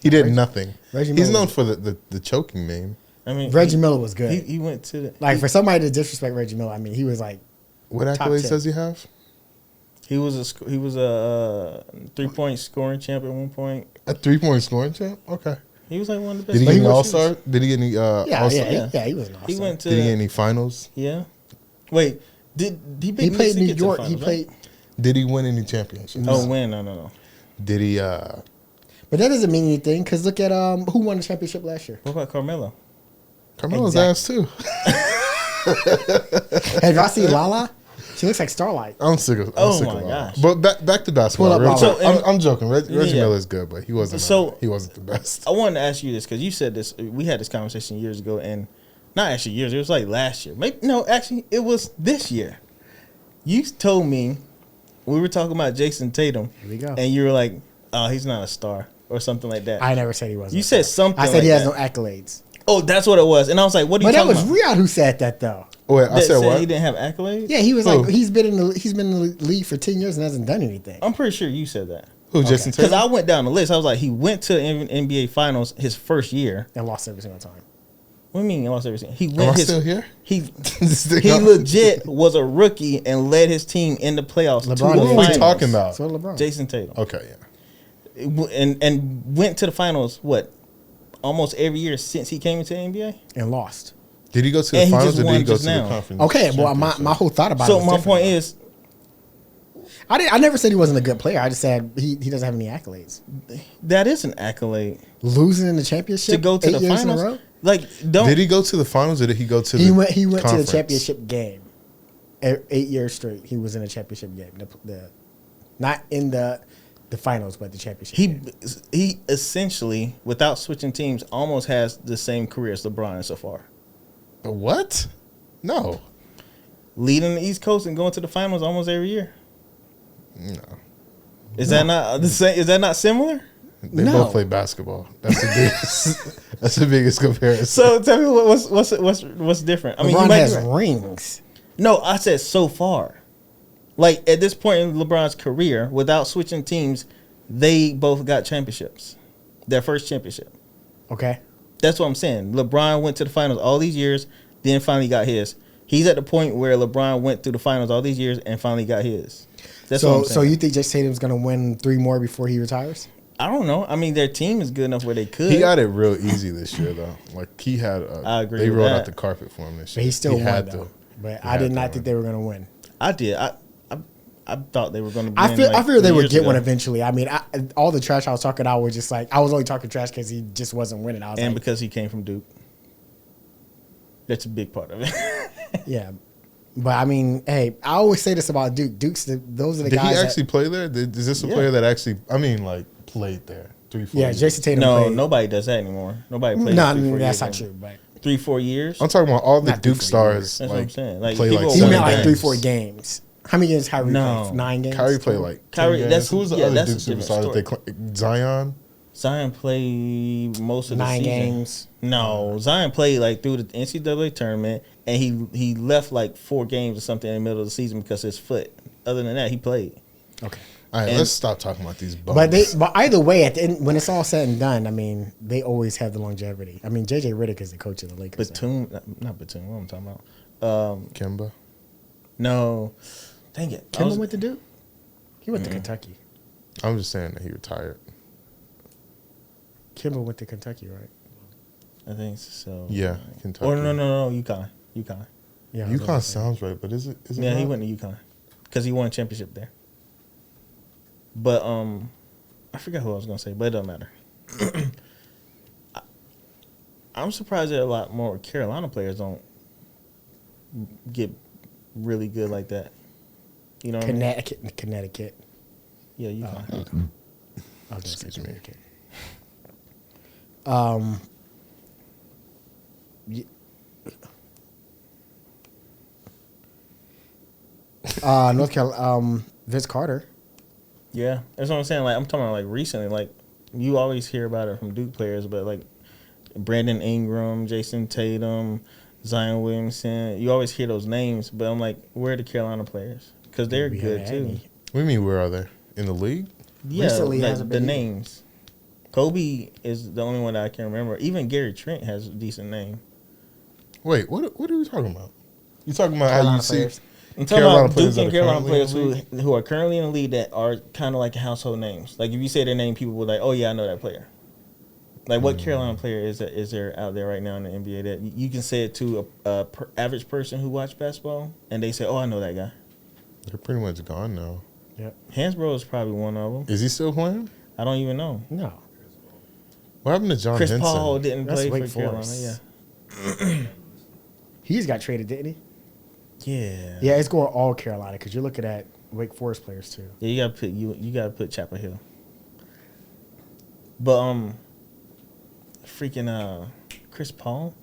He did nothing. Reggie He's Miller known was- for the choking meme. I mean, Reggie Miller was good. He went to the Like for somebody to disrespect Reggie Miller, I mean, he was like What Top accolades 10. does he have? he was a 3-point scoring champ at one point. A 3-point scoring champ? Okay. He was like one of the best. Did he But get he any was- All-Star? Did he get any All-Star? he was an awesome. He went to Did he get any finals? yeah. Wait, did he beat He played Missy New get to the York. finals, He played, Did he win any championships? Oh, win? No. Did he but that doesn't mean anything because look at who won the championship last year. What about Carmelo? Carmelo's Exactly. ass too? Have y'all seen Lala? She looks like Starlight. I'm sick of Oh sick my of all. gosh. But back to basketball. Pull up real Lala. quick. So, I'm joking. Reggie yeah. Miller's good, but he wasn't the best. I wanted to ask you this because you said this. We had this conversation years ago, and not actually years. It was like last year. Actually, it was this year. You told me we were talking about Jason Tatum. Here we go. And you were like, "Oh, he's not a star," or something like that. I never said he wasn't. You said something. I said like he has that. no accolades. Oh, that's what it was. And I was like, "What are you But that talking was about?" Riyadh who said that though. Wait, I That said said what? he didn't have accolades. Yeah, he was Who? like he's been in the league for 10 years and hasn't done anything. I'm pretty sure you said that. Who, Jason Because Tatum? I went down the list. I was like, he went to NBA Finals his first year. And lost every single time. What do you mean he lost everything? He Am went I his still here? he Still he going? legit was a rookie and led his team in the playoffs. to LeBron the did. Who are we finals. talking about? So LeBron. Jason Tatum. Okay, yeah. And went to the finals. What? Almost every year since he came into the NBA. And lost. Did he go to the And he finals just or did won he go just to the now. conference? Okay, well championship? my whole thought about it So was my different, point though. is, I never said he wasn't a good player. I just said he doesn't have any accolades. that is an accolade Losing in the championship to go to 8 the years in a finals. row? Like, don't Did he go to the finals or did he go to He the went to the conference? championship game. 8 years straight, he was in a championship game. The not in the finals, but the championship. game. he essentially, without switching teams, almost has the same career as LeBron so far. What? No. Leading the East Coast and going to the finals almost every year. No. Is that not the same? Is that not similar? They both play basketball. That's the biggest. That's the biggest comparison. So tell me what's different. I mean, LeBron has rings. No, I said so far. Like at this point in LeBron's career, without switching teams, they both got championships. Their first championship. Okay. That's what I'm saying. LeBron went to the finals all these years, then finally got his. He's at the point where LeBron went through the finals all these years and finally got his. That's what I'm saying. So you think Jason Tatum's going to win 3 more before he retires? I don't know. I mean, their team is good enough where they could. He got it real easy this year, though. Like he had. I agree. They with rolled that. out the carpet for him this year. But he still won, had though. to. But I did not think they were going to win. I did. I thought they were going to. I figured they would get one eventually. eventually. I mean, all the trash I was talking out was just like I was only talking trash because he just wasn't winning. I was And like, because he came from Duke. That's a big part of it. yeah. But I mean, hey, I always say this about Duke. Those are the Did guys. he actually play there? Is this a player that actually? I mean, like played there 3-4 Yeah, years? Jason Tatum. No, played. nobody does that anymore. Nobody plays. No, 3-4 that's years not anymore. true. But 3-4 years. I'm talking about all the Not Duke 3-4 stars. That's like, what I'm saying. Like, play people like he Seven meant like games. 3-4 games. How many games Kyrie No. played? 9 games. Kyrie played like Kyrie, 10 that's- games. Who's the yeah, other that's Duke a different superstar that story. Zion? Zion played most of the 9 season. games. No, Zion played like through the NCAA tournament, and he left like 4 games or something in the middle of the season because of his foot. Other than that, he played. Okay. All right, And- let's stop talking about these bums. But either way, at the end, when it's all said and done, I mean, they always have the longevity. I mean, JJ Redick is the coach of the Lakers. Batum, not Batum. What am I talking about? Kemba. No, dang it. I Kemba was- went to Duke. He went to Kentucky. I'm just saying that he retired. Kemba went to Kentucky, right? I think so. Yeah, Kentucky. Or no, UConn. Yeah. I was UConn gonna say. sounds right, but is it? Yeah, he not? went to UConn because he won a championship there. But I forgot who I was gonna say, but it doesn't matter. I'm surprised that a lot more Carolina players don't get really good like that. You know what I mean? Connecticut. Yeah, UConn. I was gonna say Excuse me. Connecticut. North Carolina. Vince Carter. Yeah, that's what I'm saying. Like I'm talking about like recently. Like you always hear about it from Duke players, but like Brandon Ingram, Jason Tatum, Zion Williamson. You always hear those names, but I'm like, where are the Carolina players? Because they're We good haven't too. had any. What do you mean? Where are they in the league? Yeah, Recently like hasn't the been either. names. Kobe is the only one that I can remember. Even Gary Trent has a decent name. Wait, what are we talking about? You talking about how Carolina you see players. I'm talking Carolina about players Duke and that are Carolina currently players in the who are currently in the league that are kind of like household names. Like if you say their name, people will like, oh yeah, I know that player. Like what Carolina player is there out there right now in the NBA that you can say it to a average person who watch basketball and they say, oh, I know that guy. They're pretty much gone now. Yep. Hansbrough is probably one of them. Is he still playing? I don't even know. No. What happened to John Chris Henson? Paul didn't That's play Wake for Carolina. Forest. Yeah. He's got traded, didn't he? Yeah. Yeah, it's going all Carolina because you're looking at Wake Forest players too. Yeah, you gotta put Chapel Hill. But freaking Chris Paul,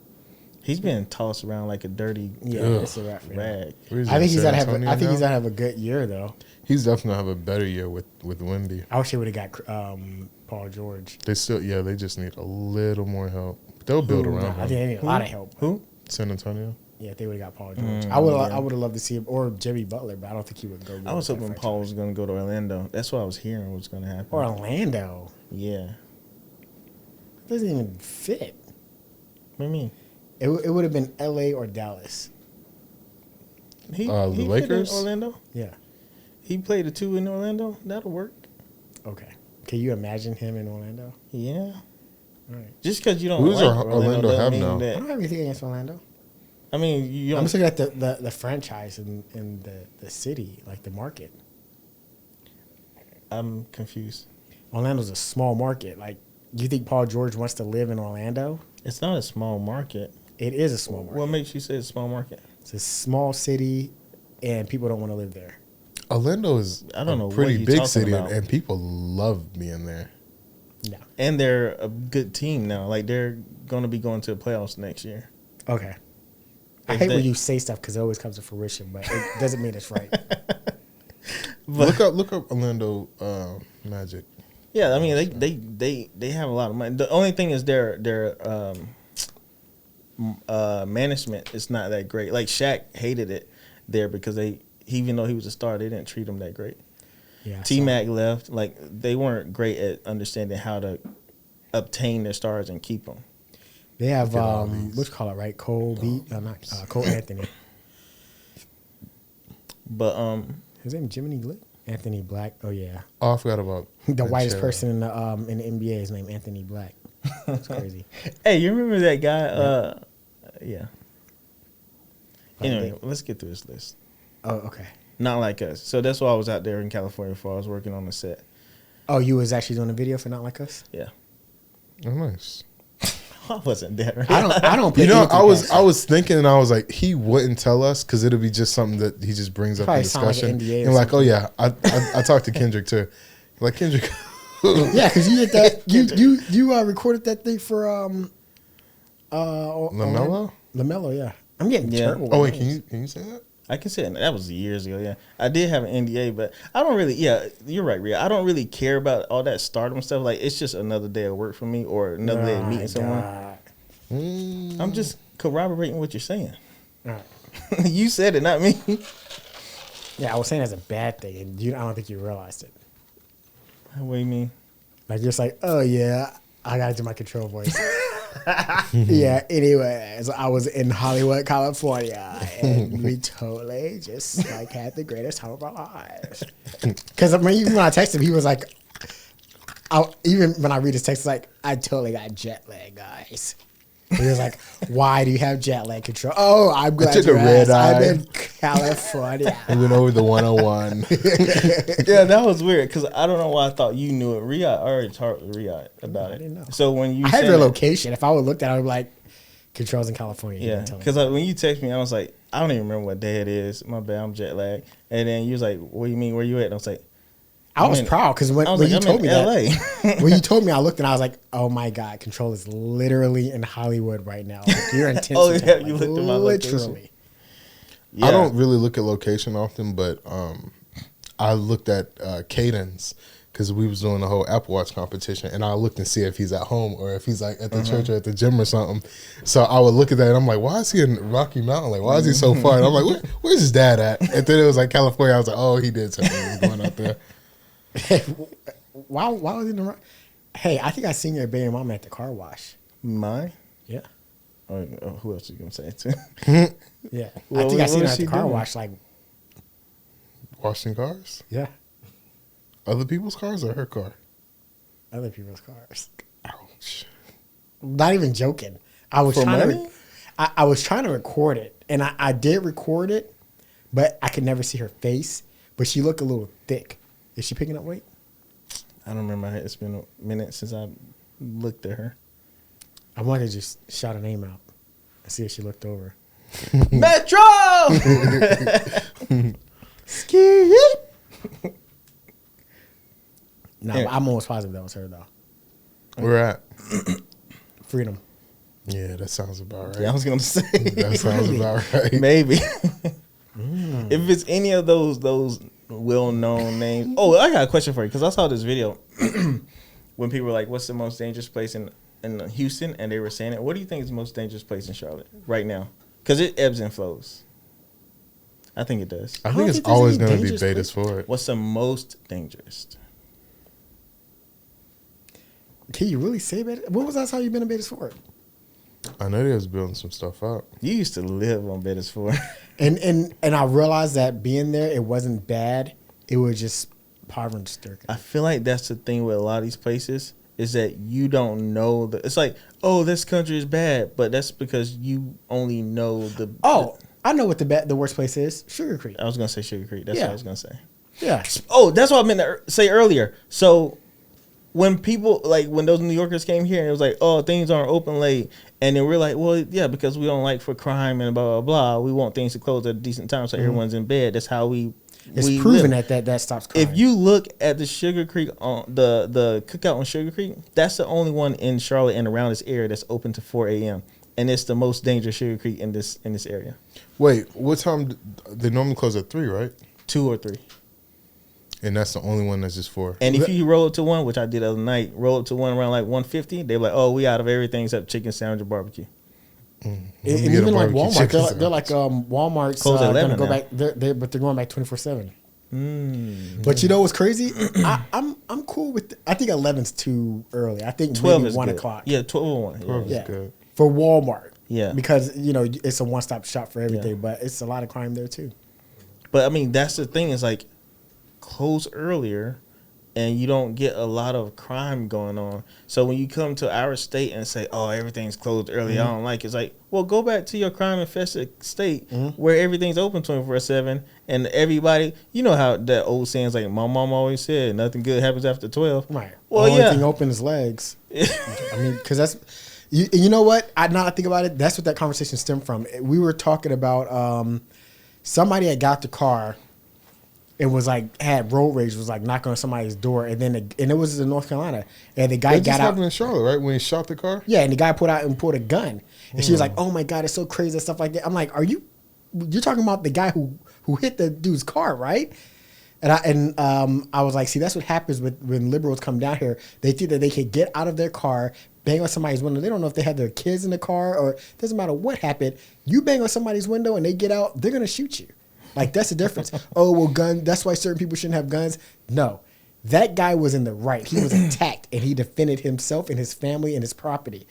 he's been tossed around like a dirty Yeah, Ugh. it's a wrap for him. rag. Where is I think he, he's San gonna have. Antonio I think he's now? gonna have a good year though. He's definitely gonna have a better year with Wemby. I wish they would have got Paul George. They still, they just need a little more help. They'll build around I him. think they need a lot of help. Who? San Antonio. Yeah, if they would have got Paul George. Yeah. I would have loved to see him or Jimmy Butler, but I don't think he would go. I was with that hoping franchise. Paul was gonna go to Orlando. That's what I was hearing was gonna happen. or Orlando. Yeah. It doesn't even fit. What do you mean? It would have been L.A. or Dallas. He The fit in Lakers? Orlando. Yeah. He played a 2 in Orlando. That'll work. Okay. Can you imagine him in Orlando? Yeah. All right. Just because you don't Who's like Orlando doesn't have mean now? I that- don't have anything against Orlando. I mean, you I'm don't. just looking at the franchise and the city, like the market. I'm confused. Orlando's a small market. Like, you think Paul George wants to live in Orlando? It's not a small market. It is a small market. What makes you say it's a small market? It's a small city, and people don't want to live there. Orlando is I don't know a what pretty you're big talking city, about. and people love being there. No. And they're a good team now. Like they're going to be going to the playoffs next year. Okay. I If hate they- when you say stuff because it always comes to fruition, but it doesn't mean it's right. Look up Orlando Magic. Yeah, I mean they have a lot of money. The only thing is their management is not that great. Like Shaq hated it there because even though he was a star, they didn't treat him that great. Yeah, T-Mac left. Like they weren't great at understanding how to obtain their stars and keep them. They have what you call it, right? Cole Anthony. But His name Jiminy Glick? Anthony Black. Oh yeah. Oh, I forgot about the whitest person in the NBA is named Anthony Black. It's crazy. Hey, you remember that guy? Yeah. Anyway, let's get through this list. Oh, okay. Not Like Us. So that's why I was out there in California for. I was working on the set. Oh, you was actually doing a video for Not Like Us? Yeah. Oh, nice. I wasn't there. I don't. You know, I was thinking, and I was like, he wouldn't tell us because it'll be just something that he just brings up in discussion. And like, oh yeah, I talked to Kendrick too. Like Kendrick. Yeah, because you did that. You recorded that thing for LaMelo. LaMelo, yeah. I'm getting terrible. Oh wait, can you say that? I can say it. That was years ago. Yeah, I did have an NDA, but I don't really. Yeah, you're right, Rhea. I don't really care about all that stardom stuff. Like it's just another day of work for me, or another day of meeting someone. I'm just corroborating what you're saying. All right. You said it, not me. Yeah, I was saying that's a bad thing, and I don't think you realized it. What do you mean? Like you're just like, oh yeah, I gotta do my control voice. Yeah. Anyways, I was in Hollywood, California, and we totally just like had the greatest time of our lives. Because I mean, even when I texted him, he was like, even when I read his text, it's like, I totally got jet lag, guys. He was like, why do you have jet lag control? Oh, I'm glad took a red eye. I'm in California. We went over the 101. Yeah, that was weird because I don't know why I thought you knew it. Riyadh, I already talked to Riyadh about it. I didn't know. So when you I had your location. If I would have looked at it, I would be like, controls in California. Yeah, because when you text me, I was like, I don't even remember what day it is. My bad, I'm jet lagged. And then you was like, what do you mean? Where you at? And I was like, I was proud because when you told me that, when you told me, I looked and I was like, "Oh my god, Control is literally in Hollywood right now. Like, you're in Tennessee." Oh yeah, you looked at my location. Literally. Yeah. I don't really look at location often, but I looked at Cadence because we was doing the whole Apple Watch competition, and I looked and see if he's at home or if he's like at the church or at the gym or something. So I would look at that and I'm like, why is he in Rocky Mountain? Like, why is he so far? And I'm like, where's his dad at? And then it was like California. I was like, oh, he did something. He was going out there. Why was he in the? Hey, I think I seen your baby mama at the car wash. Mine? Yeah. Oh, who else you gonna say it to? Yeah. Well, I think I seen her what at the she car doing? wash. Like, Washing cars? yeah, Other people's cars or her car? other people's cars. Ouch. Not even joking. I was For trying money? I was trying to record it, and I did record it, but I could never see her face. But she looked a little thick. Is she picking up weight? I don't remember. It's been a minute since I looked at her. I wanted to just shout her name out and see if she looked over. Metro! Ski. No, Yeah. I'm almost positive that was her though. Where at? Freedom. Yeah, that sounds about right. Yeah, I was gonna say That sounds about right. maybe. If it's any of those well-known names. Oh, I got a question for you because I saw this video when people were like, "What's the most dangerous place in Houston?" and they were saying it. What do you think is the most dangerous place in Charlotte right now? Because it ebbs and flows. I think it does. I don't think it's think there's always any going to be dangerous Betas for it. What's the most dangerous? Can you really say Betis? When was the last time you been in Betis Fort? I know they was building some stuff out. You used to live on Bettis Ford. And I realized that being there, it wasn't bad. It was just poverty stricken. I feel like that's the thing with a lot of these places is that you don't know it's like, oh, this country is bad, but that's because you only know the. Oh, I know what the worst place is. Sugar Creek. I was gonna say Sugar Creek. That's what I was gonna say. Yeah. Oh, that's what I meant to say earlier. So when people when those New Yorkers came here and it was like, oh, things aren't open late, and then we're like, well, yeah, because we don't like for crime and blah blah blah. We want things to close at a decent time so everyone's in bed. That's how we. It's we proven live. that stops crime. If you look at the Sugar Creek on the cookout on Sugar Creek, that's the only one in Charlotte and around this area that's open to 4 a.m. and it's the most dangerous Sugar Creek in this area. Wait, what time? They normally close at 3, right? 2 or 3. And that's the only one that's just 4. And if you roll up to one, which I did the other night, roll up to one around like 150, they're like, oh, we out of everything except chicken sandwich or barbecue. And even like Walmart, they're like Walmart's going to go back, but they're going back 24/7. But you know what's crazy? I'm cool with. I think 11's too early. I think 12 maybe is 1 good. o'clock. Yeah, 12 or 1. is good. For Walmart. Yeah, because it's a one-stop shop for everything, but it's a lot of crime there too. But I mean, that's the thing, is like close earlier, and you don't get a lot of crime going on. So when you come to our state and say, "Oh, everything's closed early," I don't like it. It's like, well, go back to your crime-infested state where everything's open 24/7, and everybody, you know how that old saying's like, my mom always said, nothing good happens after 12. Right. Well, Only thing open is legs. I mean, because that's. You know what? Now I think about it, that's what that conversation stemmed from. We were talking about somebody had got the car and was like had road rage, was like knocking on somebody's door, and then and it was in North Carolina, and the guy got out. Happened in Charlotte, right? When he shot the car. Yeah, and the guy pulled a gun, and she was like, "Oh my God, it's so crazy and stuff like that." I'm like, you're talking about the guy who hit the dude's car, right? And I was like, see, that's what happens when liberals come down here. They think that they can get out of their car, bang on somebody's window. They don't know if they have their kids in the car, or it doesn't matter what happened. You bang on somebody's window and they get out, they're gonna shoot you. Like, that's the difference. Oh, well, that's why certain people shouldn't have guns. No, that guy was in the right. He was attacked, and he defended himself and his family and his property.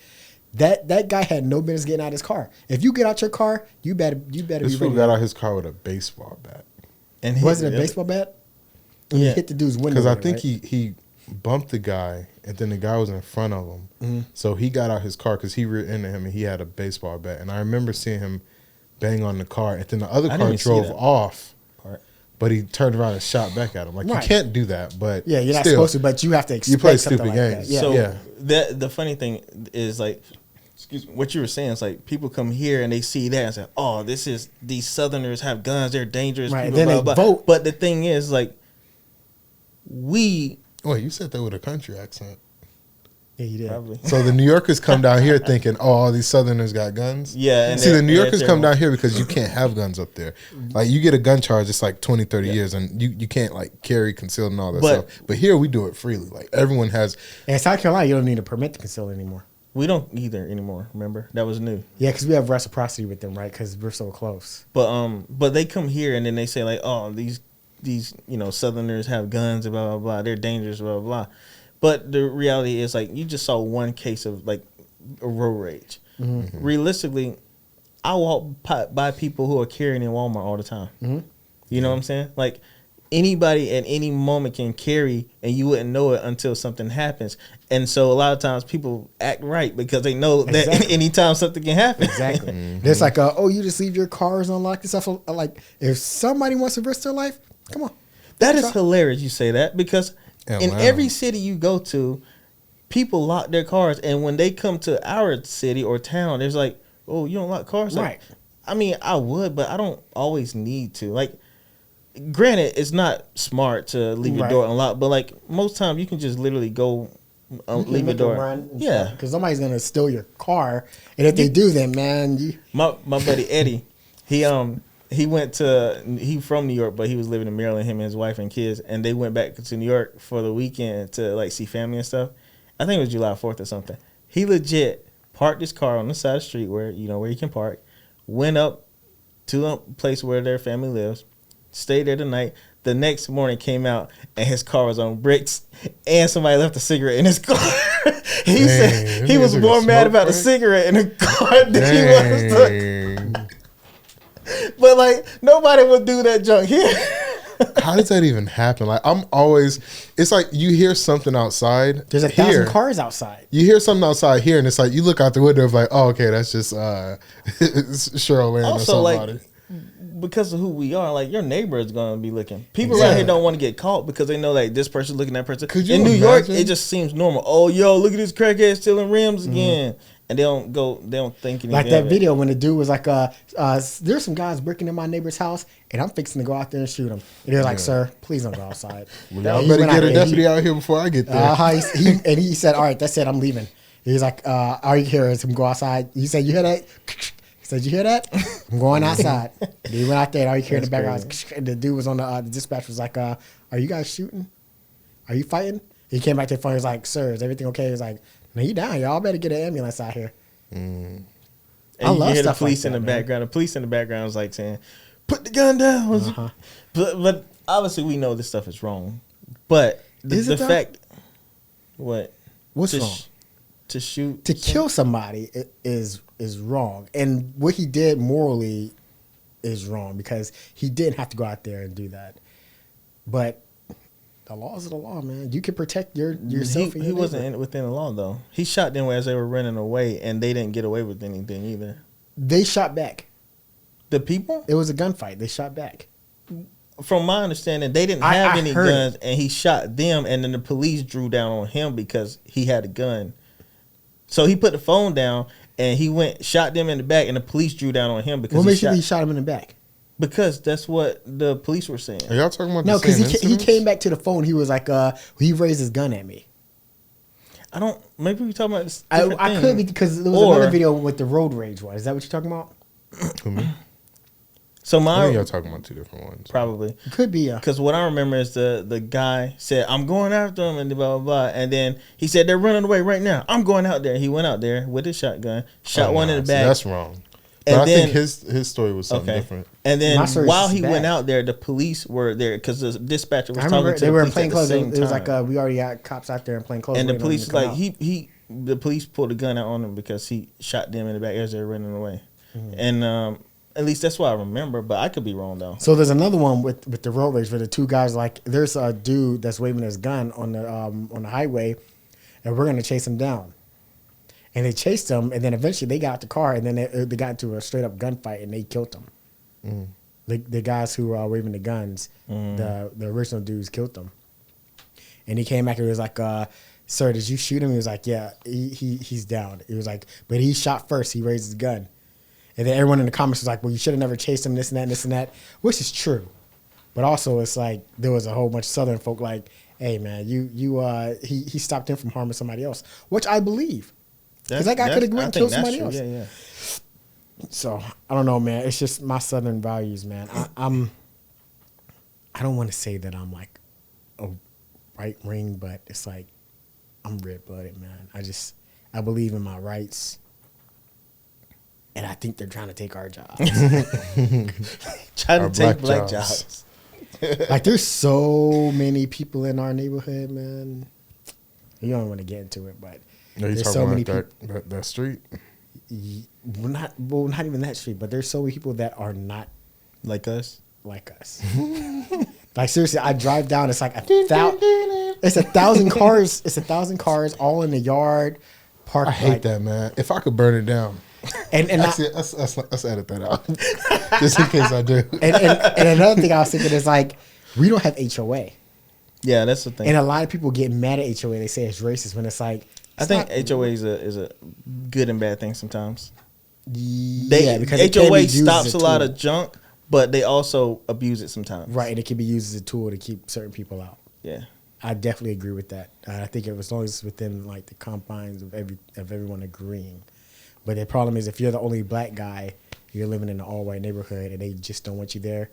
That guy had no business getting out of his car. If you get out your car, you better be ready. This fool got out his car with a baseball bat. And was it a baseball bat? Yeah. He hit the dude's window. Because I think he bumped the guy, and then the guy was in front of him. Mm-hmm. So he got out his car because he reared into him, and he had a baseball bat. And I remember seeing him bang on the car, and then the other car drove off. But he turned around and shot back at him. Like, you can't do that, but yeah, you're not supposed to, but you have to expect you play something stupid like games. that. So the funny thing is, like, excuse me, what you were saying is like people come here and they see that and say, "Oh, these Southerners have guns, they're dangerous." Right, people, then blah, they blah. vote. But the thing is, like, Wait, you said that with a country accent. Yeah, you did. Probably. So the New Yorkers come down here thinking, "Oh, all these Southerners got guns." Yeah. And see, the New Yorkers come down here because you can't have guns up there. Like, you get a gun charge, it's like 20, 30 years, and you can't, like, carry, conceal, and all that stuff. But here we do it freely. Like, everyone has. And in South Carolina, you don't need a permit to conceal anymore. We don't either anymore. Remember, that was new. Yeah, because we have reciprocity with them, right? Because we're so close. But they come here and then they say like, "Oh, these Southerners have guns, blah blah blah. They're dangerous, blah blah blah." But the reality is, like, you just saw one case of like a road rage. Mm-hmm. Realistically, I walk by people who are carrying in Walmart all the time. Mm-hmm. You know what I'm saying? Like, anybody at any moment can carry, and you wouldn't know it until something happens. And so a lot of times people act right because they know that anytime something can happen. Exactly. Mm-hmm. It's like, you just leave your cars unlocked and stuff. Like, if somebody wants to risk their life, come on. That is hilarious you say that, because in every city you go to, people lock their cars. And when they come to our city or town, there's like, "Oh, you don't lock cars?" Like, right. I mean, I would, but I don't always need to. Like, granted, it's not smart to leave your door unlocked, but like most times you can just literally go leave your door. Yeah, because somebody's gonna steal your car, and if they do, then man, my buddy Eddie, he from New York, but he was living in Maryland. Him and his wife and kids, and they went back to New York for the weekend to like see family and stuff. I think it was July 4th or something. He legit parked his car on the side of the street where you can park. Went up to a place where their family lives. Stayed there the night. The next morning came out and his car was on bricks, and somebody left a cigarette in his car. He said he was more mad about the cigarette in the car than he was. But like, nobody would do that junk here. How does that even happen? Like, it's like you hear something outside. There's 1,000 cars outside. You hear something outside here, and it's like you look out the window, it's like, "Oh, okay, that's just it's Cheryl Lynn or somebody." Like, because of who we are, like, your neighbor is gonna be looking. People out here don't want to get caught because they know like this person looking at that person. In New York, it just seems normal. "Oh, yo, look at this crackhead stealing rims again." And they don't think anything. Like that video when the dude was like, "There's some guys breaking in my neighbor's house, and I'm fixing to go out there and shoot them." And they're like, "Sir, please don't go outside." Y'all better get a deputy out here before I get there. And he said, "All right, that's it. I'm leaving." He's like, "All you hear is him go outside." He said, "You hear that?" He said, "You hear that? I'm going outside." He went out there, and all you hear in the background, and the dude was on the dispatch was like, "Are Are you guys shooting? Are you fighting? He came back to the phone. He was like, sir, is everything okay? He was like, no, you down. Y'all better get an ambulance out here. And I love you hear the stuff police like in that, the man. background. The police in the background was like saying, put the gun down. Uh-huh. But obviously we know this stuff is wrong. But Is the it though? fact, what? What's to wrong? To shoot. To kill somebody is wrong. And what he did morally is wrong because he didn't have to go out there and do that. But the laws are the law, man. You can protect yourself. He wasn't within the law, though. He shot them as they were running away, and they didn't get away with anything either. They shot back. The people? It was a gunfight. They shot back. From my understanding, they didn't have I any heard guns, and he shot them, and then the police drew down on him because he had a gun. So he put the phone down, and he shot them in the back, and the police drew down on him because What makes you think he shot him in the back? Because that's what the police were saying. Are y'all talking about No, the same because he incidents? came back to the phone. He was like, he raised his gun at me. I don't. Maybe we talking about this. I could be because there was another video with the road rage one. Is that what you're talking about? Who, me? So I think y'all talking about two different ones. probably. Could be. Because what I remember is the guy said, I'm going after him, and blah, blah, blah. And then he said, they're running away right now. I'm going out there. He went out there with his shotgun, shot one in the See, back. that's wrong. And But I then- think his story was something different. And then My story's while just he bad. went out there, the police were there because the dispatcher was I talking remember to they the were in police plain at the clothes. same It was time. like we already got cops out there in plain clothes. And the waiting on police them was to like, come out. the police pulled a gun out on him because he shot them in the back as they were running away. Mm-hmm. And at least that's what I remember, but I could be wrong though. So there's another one with the road rage where the two guys like there's a dude that's waving his gun on the highway, and we're gonna chase him down. And they chased him, and then eventually they got out the car, and then they got into a straight up gunfight, and they killed him. The guys who were waving the guns, the original dudes killed them. And he came back and he was like, "Sir, did you shoot him?" He was like, "Yeah, he's down." He was like, "But he shot first. He raised his gun." And then everyone in the comments was like, well, you should have never chased him, this and that, and this and that, which is true. But also it's like there was a whole bunch of Southern folk like, hey, man, he stopped him from harming somebody else, which I believe. Because that guy could have went and killed somebody else. Yeah, yeah. So, I don't know, man. It's just my Southern values, man. I don't want to say that I'm like a right wing, but it's like I'm red-blooded, man. I believe in my rights. And I think they're trying to take our jobs. Trying Our to take black black jobs. jobs. Like, there's so many people in our neighborhood, man. You don't want to get into it, but Are you there's talking so many about people. that street? Not even that street, but there's so many people that are not Like us. like us. Like, seriously, I drive down. It's like it's 1,000 cars. It's 1,000 cars all in the yard. Parked. I hate that, man. If I could burn it down. And Actually, let's edit that out. Just in case I do. and another thing I was thinking is like we don't have HOA, Yeah, that's the thing. and a lot of people get mad at HOA. They say it's racist when it's like I think HOA is a good and bad thing sometimes. because it can be HOA used stops as a lot tool. of junk, but they also abuse it sometimes. Right, and it can be used as a tool to keep certain people out. Yeah. I definitely agree with that. I think as long as it's within like the confines of everyone agreeing. But the problem is if you're the only black guy, you're living in an all white neighborhood, and they just don't want you there,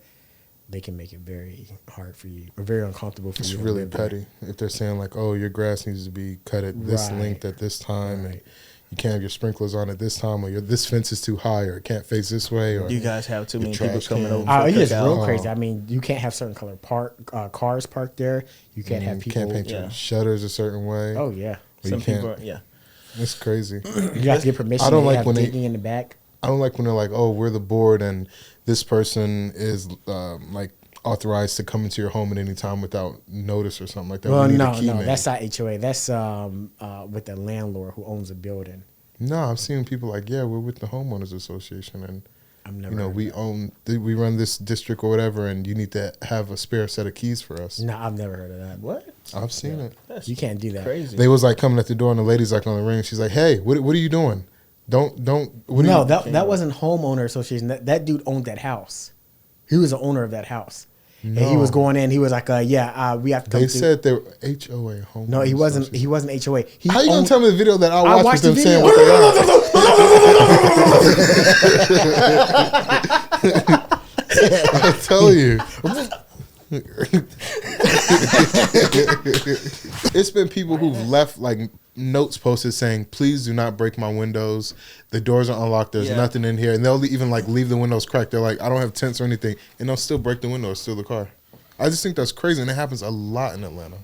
they can make it very hard for you or very uncomfortable for It's you. to really live there. petty. If they're saying like, oh, your grass needs to be cut at this Right. length at this time, and Right. you can't have your sprinklers on at this time, or this fence is too high, or it can't face this way, or You guys have too Your many people trash coming can. over. Oh, for it's cookout. real crazy. I mean, you can't have certain color cars parked there. You can't have you people. can't paint yeah. your shutters a certain way. Oh yeah, Or Some you can't. people, yeah. It's crazy. you have to get permission. I don't to like have when they- digging in the back. I don't like when they're like, oh, we're the board, and this person is like authorized to come into your home at any time without notice or something like that. Well, We need a no, key man. that's not HOA. That's with the landlord who owns a building. No, I've seen people like, yeah, we're with the homeowners association, and I've never. you know, heard we run this district or whatever, and you need to have a spare set of keys for us. No, I've never heard of that. What? I've seen it. That's You can't do that. crazy. They was like coming at the door, and the lady's like on the ring. She's like, "Hey, what are you doing? Don't. What No, are you, that wasn't homeowner association. That dude owned that house. He was the owner of that house, and he was No. going in. He was like, we have to come." They through." said they were HOA home. No, he wasn't. He wasn't HOA. He How you gonna owned- tell me the video that I watched with watched them the saying video. what they are? I tell you. It's been people who've left like notes posted saying, "Please do not break my windows. The doors are unlocked. There's nothing in here." And they'll even like leave the windows cracked. They're like, "I don't have tents or anything," and they'll still break the windows, steal the car. I just think that's crazy, and it happens a lot in Atlanta.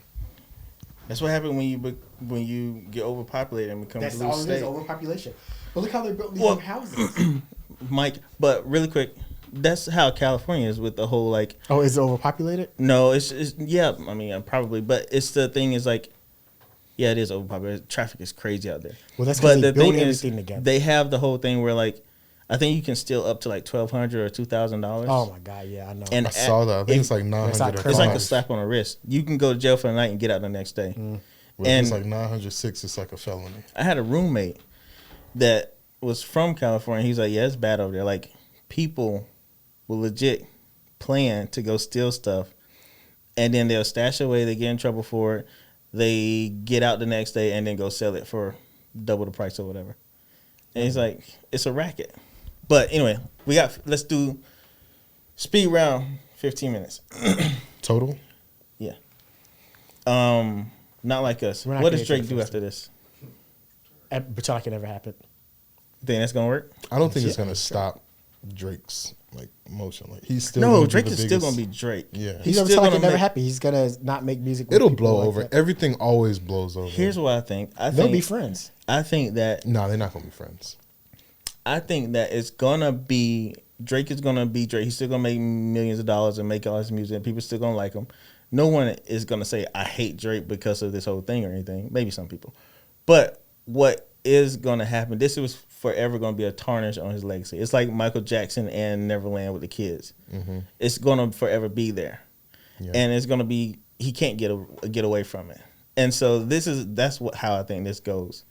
That's what happened when you get overpopulated and become That's blue all it state. is, overpopulation. But look how they're building these new houses. Mike, but really quick, that's how California is with the whole like. Oh, is it overpopulated? No, it's yeah. I mean, probably, but it's the thing is like, yeah, it is overpopulated. Traffic is crazy out there. Well, that's because they build thing everything together. They have the whole thing where like, I think you can steal up to like $1,200 or $2,000. Oh my god, yeah, I know. And I saw that. I think it's like 900. It's like a slap on the wrist. You can go to jail for the night and get out the next day. Well, And it's like 906. It's like a felony. I had a roommate that was from California. He's like, yeah, it's bad over there. Like, people will legit plan to go steal stuff, and then they'll stash away. They get in trouble for it. They get out the next day and then go sell it for double the price or whatever. And he's like, it's a racket. But anyway, let's do speed round, 15 minutes. Total? Yeah. Not like us. We're not What gonna does Drake get do to after this? But y'all can never happen. Think that's gonna work? I don't think it's gonna stop Drake's like motion. Like he's still No, gonna be Drake the is still biggest- gonna be Drake. Yeah. He's still gonna like gonna it never make- happened. He's gonna not make music. with It'll people blow like over. that. Everything always blows over. Here's what I think. They'll be friends. I think that No, they're not gonna be friends. it's gonna be Drake is gonna be Drake. He's still gonna make millions of dollars and make all his music. And people still gonna like him. No one is gonna say I hate Drake because of this whole thing or anything. Maybe some people, but what is gonna happen? This was forever gonna be a tarnish on his legacy. It's like Michael Jackson and Neverland with the kids. Mm-hmm. It's gonna forever be there, Yeah. and it's gonna be he can't get away from it. And so that's how I think this goes.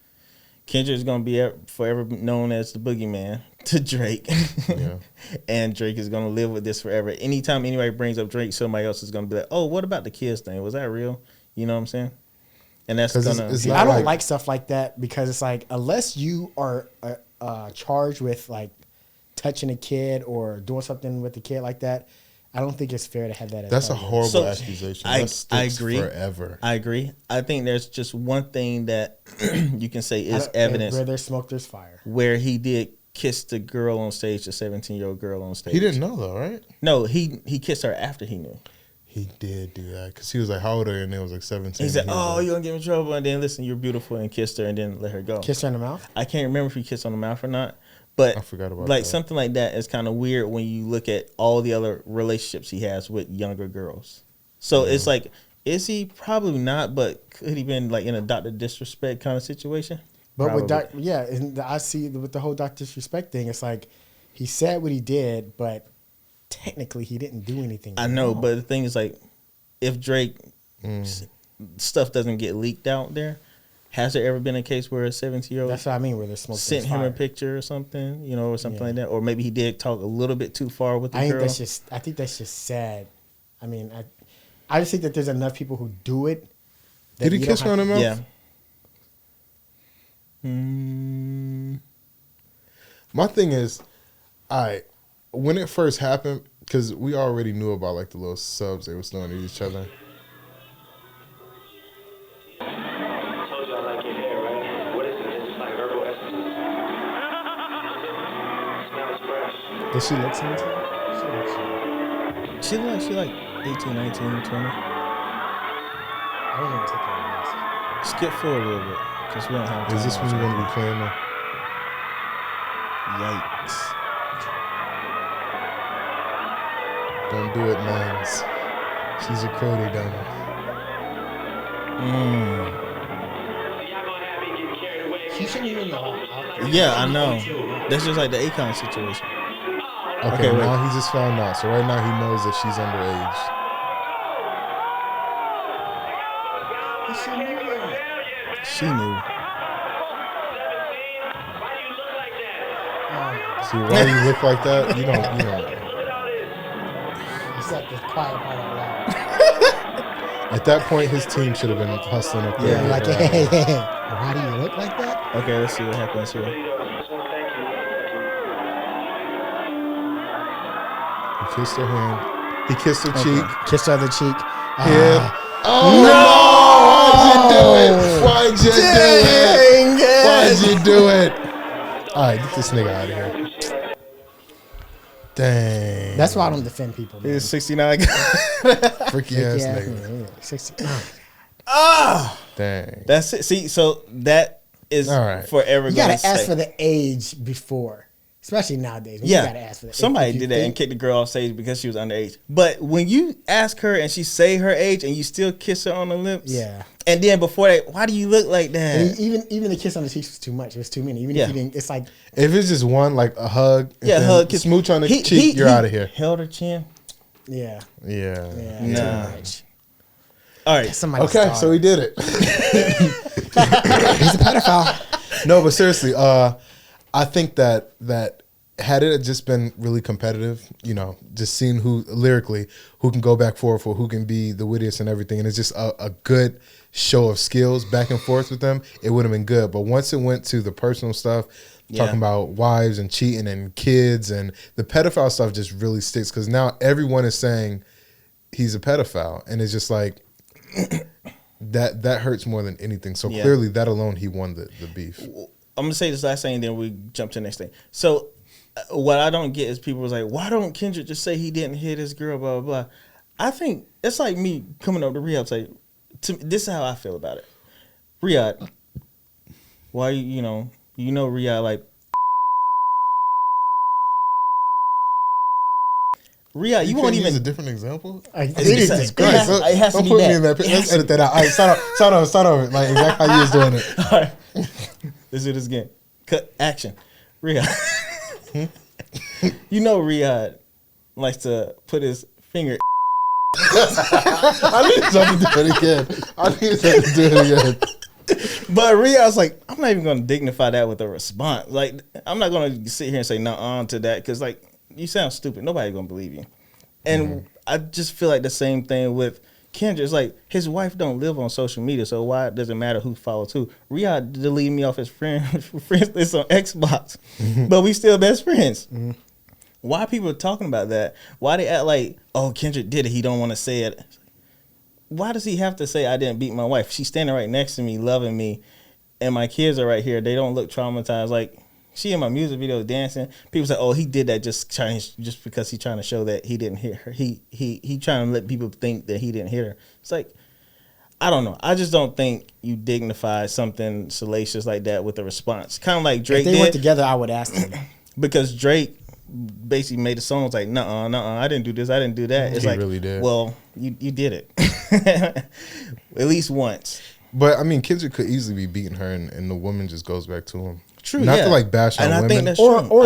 Kendrick is gonna be forever known as the boogeyman to Drake, Yeah. and Drake is gonna live with this forever. Anytime anybody brings up Drake, somebody else is gonna be like, "Oh, what about the kids thing? Was that real?" You know what I'm saying? And that's 'Cause gonna. it's See, not I don't like- like stuff like that because it's like unless you are charged with like touching a kid or doing something with a kid like that, I don't think it's fair to have that. As That's a evidence. horrible So, accusation. I That sticks agree. forever. I agree. I think there's just one thing that you can say I is don't- evidence Where there's smoke, there's fire. where he did kiss the girl on stage, the 17-year-old girl on stage. He didn't know though, right? No, he kissed her after he knew. He did do that because he was like, "How old are you?" And it was like 17. He said, and was "Oh, like, you're gonna get me in trouble," and then listen, you're beautiful, and kissed her, and then let her go. Kiss her in the mouth. I can't remember if he kissed on the mouth or not, but I forgot about like that. something like that is kind of weird when you look at all the other relationships he has with younger girls. So it's like, is he probably not? But could he been like in a Dr. Disrespect kind of situation? But with Probably. and I see with the whole Dr. Disrespect thing, it's like he said what he did, but technically he didn't do anything. I know, wrong. but the thing is like, if Drake stuff doesn't get leaked out there, has there ever been a case where a 17-year-old that's what I mean. Where there's smoke, sent there's him fire. a picture or something, you know, or something Yeah. like that, or maybe he did talk a little bit too far with the I think girl. I think that's just sad. I mean, I just think that there's enough people who do it. that Did he you don't kiss her in have the to- mouth? Yeah. My thing is, when it first happened, because we already knew about like the little subs they were throwing at each other. Told you I like your hair, right? What is it? It's like herbal essence. Smells fresh. Does she look 17? She looks 17. She like 18, 19, 20. I don't even take her mask. Skip forward a little bit because we don't have time. Is this when you're going to be playing now? Yikes. Don't do it, mans. She's a cruddy down there. Mm. Y'all gonna have me get carried away. She shouldn't even know. Yeah, I know. That's just like the Akon situation. Okay, Okay, wait. now he just found out. So right now he knows that she's underage. She knew. See, why you look like that? You don't. It's like the quiet part out loud. At that point, his team should have been hustling up there. Yeah, Like, Yeah. hey, why do you look like that? Okay, let's see what happens here. He kissed her hand. He kissed her cheek. Kissed her other cheek. Yeah. Oh no! Why'd you do it? Why'd you do it? All right, get this nigga out of here. Dang. That's why I don't defend people. Man. He's 69. Freaky ass nigga. Yeah, 69. Dang. That's it. See, so that is All right. forever. You gotta ask for the age before, especially nowadays. You gotta ask for the Somebody age. did that and kicked the girl off stage because she was underage. But when you ask her and she say her age and you still kiss her on the lips, Yeah. And then before that, why do you look like that? And even the kiss on the cheeks was too much. It was too many. Even if you didn't, it's like If it's just one, like a hug, and Yeah, then hug, kiss. smooch on the cheek, you're out of here. Held her chin. yeah, Yeah. Nah. too much. All right. Somebody's Okay, daughter. so he did it. He's a pedophile. No, but seriously, I think that had it just been really competitive, just seeing who lyrically who can go back forth or who can be the wittiest and everything, and it's just a good show of skills back and forth with them, it would have been good. But once it went to the personal stuff, talking about wives and cheating and kids and the pedophile stuff, just really sticks because now everyone is saying he's a pedophile, and it's just like that hurts more than anything. So clearly, that alone, he won the beef. I'm gonna say this last thing, then we jump to the next thing. So, what I don't get is people was like, "Why don't Kendrick just say he didn't hit his girl?" Blah blah blah. I think it's like me coming up to Riyadh say, "This is how I feel about it." Riyadh, why you know Riyadh like Riyadh, you won't even use a different example. Jesus Christ, it has to don't be put that. me in that. Let's edit that out. All right, start over. Like exactly how you was doing it. All right, let's do this again. Cut action. Riyadh, Riyadh likes to put his finger. I need something to do it again. But Riyadh's like, I'm not even going to dignify that with a response. Like, I'm not going to sit here and say nah to that because, like, you sound stupid. Nobody's going to believe you. And I just feel like the same thing with Kendrick. It's like his wife don't live on social media, so why does it matter who follows who? Riyadh deleted me off his friends list on Xbox, but we still best friends. Why people are talking about that? Why they act like, oh, Kendrick did it, he don't want to say it. Why does he have to say I didn't beat my wife? She's standing right next to me, loving me, and my kids are right here. They don't look traumatized. Like, she in my music video dancing. People say, oh, he did that just because he's trying to show that he didn't hit her. He trying to let people think that he didn't hit her. It's like, I don't know. I just don't think you dignify something salacious like that with a response. Kind of like Drake did. If they went together, I would ask them. Because Drake basically made a song was like, nuh-uh, I didn't do this, I didn't do that. It's He like, really did. Well, you did it. At least once. But I mean, Kendrick could easily be beating her, and the woman just goes back to him. True, Not yeah. to like bash on And I women. think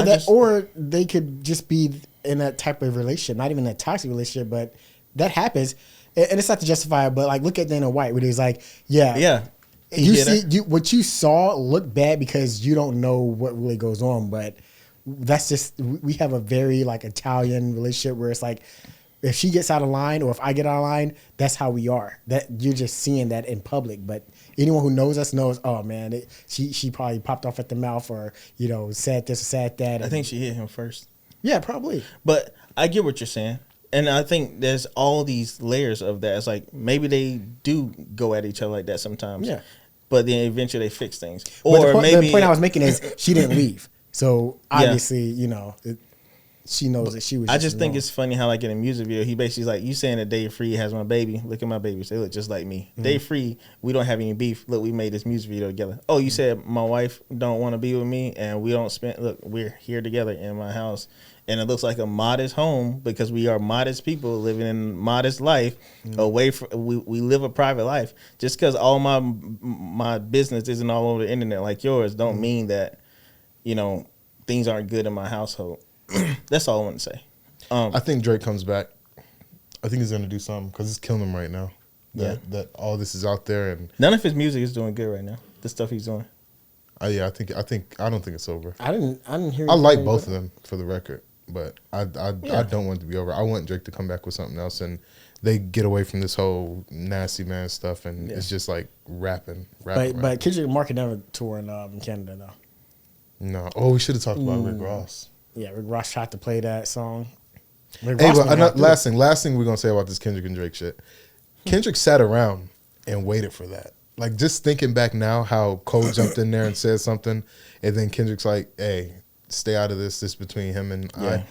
that's true. Or they could just be in that type of relationship, not even a toxic relationship, but that happens. And it's not to justify it, but like look at Dana White, where he's like, yeah. You see, what you saw looked bad because you don't know what really goes on, but that's just, we have a very like Italian relationship where it's like, if she gets out of line or if I get out of line, that's how we are. That you're just seeing that in public. But anyone who knows us knows, oh man, she probably popped off at the mouth or said this or said that. I think she hit him first. Yeah, probably. But I get what you're saying. And I think there's all these layers of that. It's like maybe they do go at each other like that sometimes. Yeah. But then eventually they fix things. But Or maybe the point I was making is she didn't leave. So obviously, she knows that she was. I just think wrong. it's funny how like in a music video, he basically like, you saying that Dave Free has my baby. Look at my babies. They look just like me. Dave Free, we don't have any beef. Look, we made this music video together. Oh, you said my wife don't want to be with me and we don't spend, look, we're here together in my house. And it looks like a modest home because we are modest people living in modest life away from, we live a private life. Just because all my business isn't all over the internet like yours don't mean that, things aren't good in my household. That's all I want to say. I think Drake comes back. I think he's gonna do something because it's killing him right now. That all this is out there, and None of his music is doing good right now. The stuff he's doing. I don't think it's over. I didn't hear. I like both of them for the record, but I don't want it to be over. I want Drake to come back with something else, and they get away from this whole nasty man stuff, and it's just like rapping. But Kendrick Lamar can never tour in Canada though. No. Oh, we should have talked about Rick Ross. Yeah, Rick Ross tried to play that song. Like, Hey, Ross but went out too. last thing we're gonna say about this Kendrick and Drake shit. Kendrick sat around and waited for that. Like, just thinking back now, how Cole jumped in there and said something, and then Kendrick's like, "Hey, stay out of this. This is between him and I."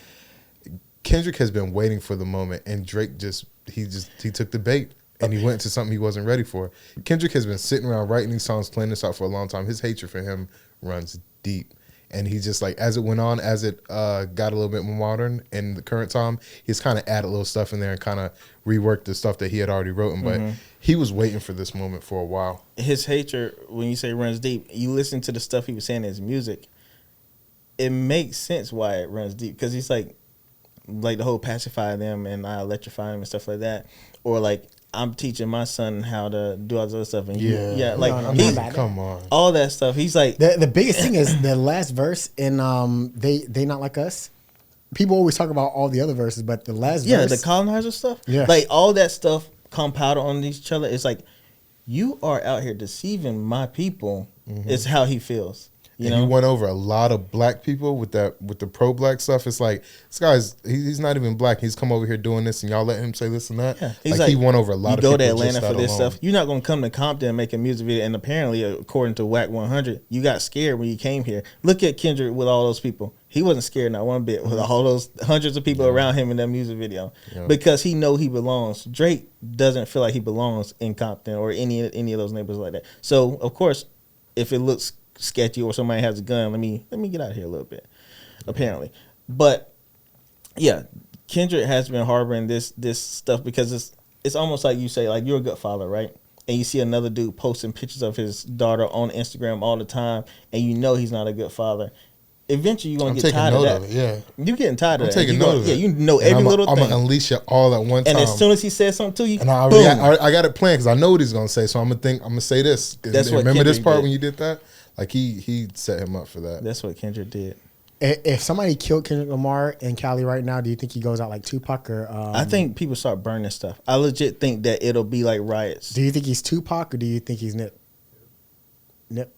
Kendrick has been waiting for the moment, and Drake he took the bait and he went to something he wasn't ready for. Kendrick has been sitting around writing these songs, playing this out for a long time. His hatred for him runs deep. And he just like, as it went on, as it got a little bit more modern in the current time, he's kind of added little stuff in there and kind of reworked the stuff that he had already written. But he was waiting for this moment for a while. His hatred, when you say runs deep, you listen to the stuff he was saying in his music, it makes sense why it runs deep. Because he's like the whole pacify them and I electrify them and stuff like that. Or like, I'm teaching my son how to do all this other stuff. And Come on. All that stuff. He's like, the biggest thing is the last verse in They Not Like Us. People always talk about all the other verses, but the last verse, the colonizer stuff. Yeah. Like all that stuff compounded on each other. It's like, you are out here deceiving my people. Is how he feels. You know? He went over a lot of black people with the pro-black stuff. It's like, this guy's he's not even black. He's come over here doing this, and y'all let him say this and that. Yeah. Like he won over a lot of people. You go to Atlanta just for this alone. stuff. You're not going to come to Compton and make a music video. And apparently, according to WAC 100, you got scared when you came here. Look at Kendrick with all those people. He wasn't scared not one bit with all those hundreds of people around him in that music video because he know he belongs. Drake doesn't feel like he belongs in Compton or any of those neighborhoods like that. So, of course, if it looks sketchy or somebody has a gun, let me get out of here a little bit, apparently. But yeah, Kendrick has been harboring this stuff because it's almost like you say, like, you're a good father, right? And you see another dude posting pictures of his daughter on Instagram all the time, and you know he's not a good father. Eventually, you're gonna get tired of that. You're getting tired of that. Taking note of it. Yeah, you know every little thing. I'm gonna unleash it all at one time. And as soon as he says something to you, and I got it planned because I know what he's gonna say. So I'm gonna say this. That's what remember this Kendrick part did. when you did that? Like he set him up for that. That's what Kendrick did. If somebody killed Kendrick Lamar in Cali right now, do you think he goes out like Tupac or? I think people start burning stuff. I legit think that it'll be like riots. Do you think he's Tupac or do you think he's Nip? Nip.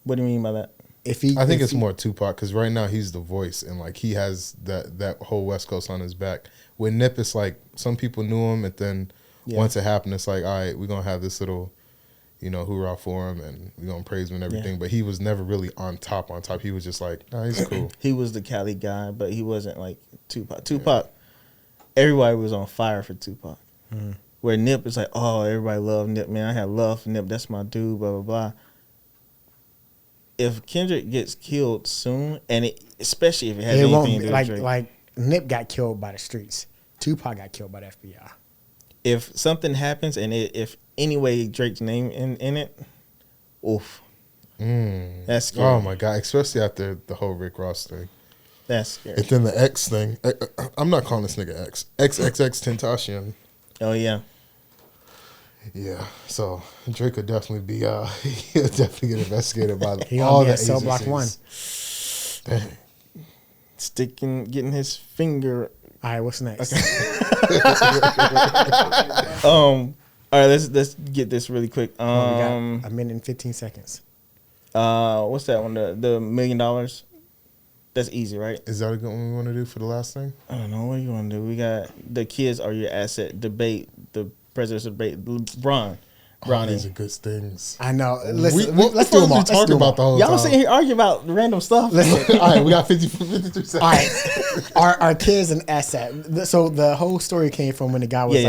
What do you mean by that? I think it's more Tupac because right now he's the voice and like he has that whole West Coast on his back. With Nip, it's like some people knew him, and then once it happened, it's like, all right, we're gonna have this little, hoorah for him, and we're gonna praise him and everything. But he was never really on top. He was just like, nah, he's cool. He was the Cali guy, but he wasn't like Tupac. Tupac, everybody was on fire for Tupac. Where Nip is like, oh, everybody loved Nip, man. I have love for Nip. That's my dude. Blah blah blah. If Kendrick gets killed soon, and especially if it has anything to do with Drake, like Nip got killed by the streets. Tupac got killed by the FBI. If something happens and if anyway Drake's name in it, oof, that's scary. Oh my god! Especially after the whole Rick Ross thing. That's scary. And then the X thing. I'm not calling this nigga X. XXX Tentacion. Oh yeah. Yeah, so Drake could definitely be he'll definitely get investigated by He all gonna be the at Cell Block 1. Dang. Getting his finger. All right, what's next? All right, let's get this really quick. We got a minute and 15 seconds. What's that one? The $1 million. That's easy, right? Is that a good one we want to do for the last thing? I don't know. What do you want to do? We got the kids are your asset debate. The president's debate. LeBron. These are good things. I know. Listen, What let's do them all. we talking about the whole Y'all time? sitting here arguing about random stuff. Listen, All right, we got 53 seconds. all right. Our kids an asset. So the whole story came from when the guy was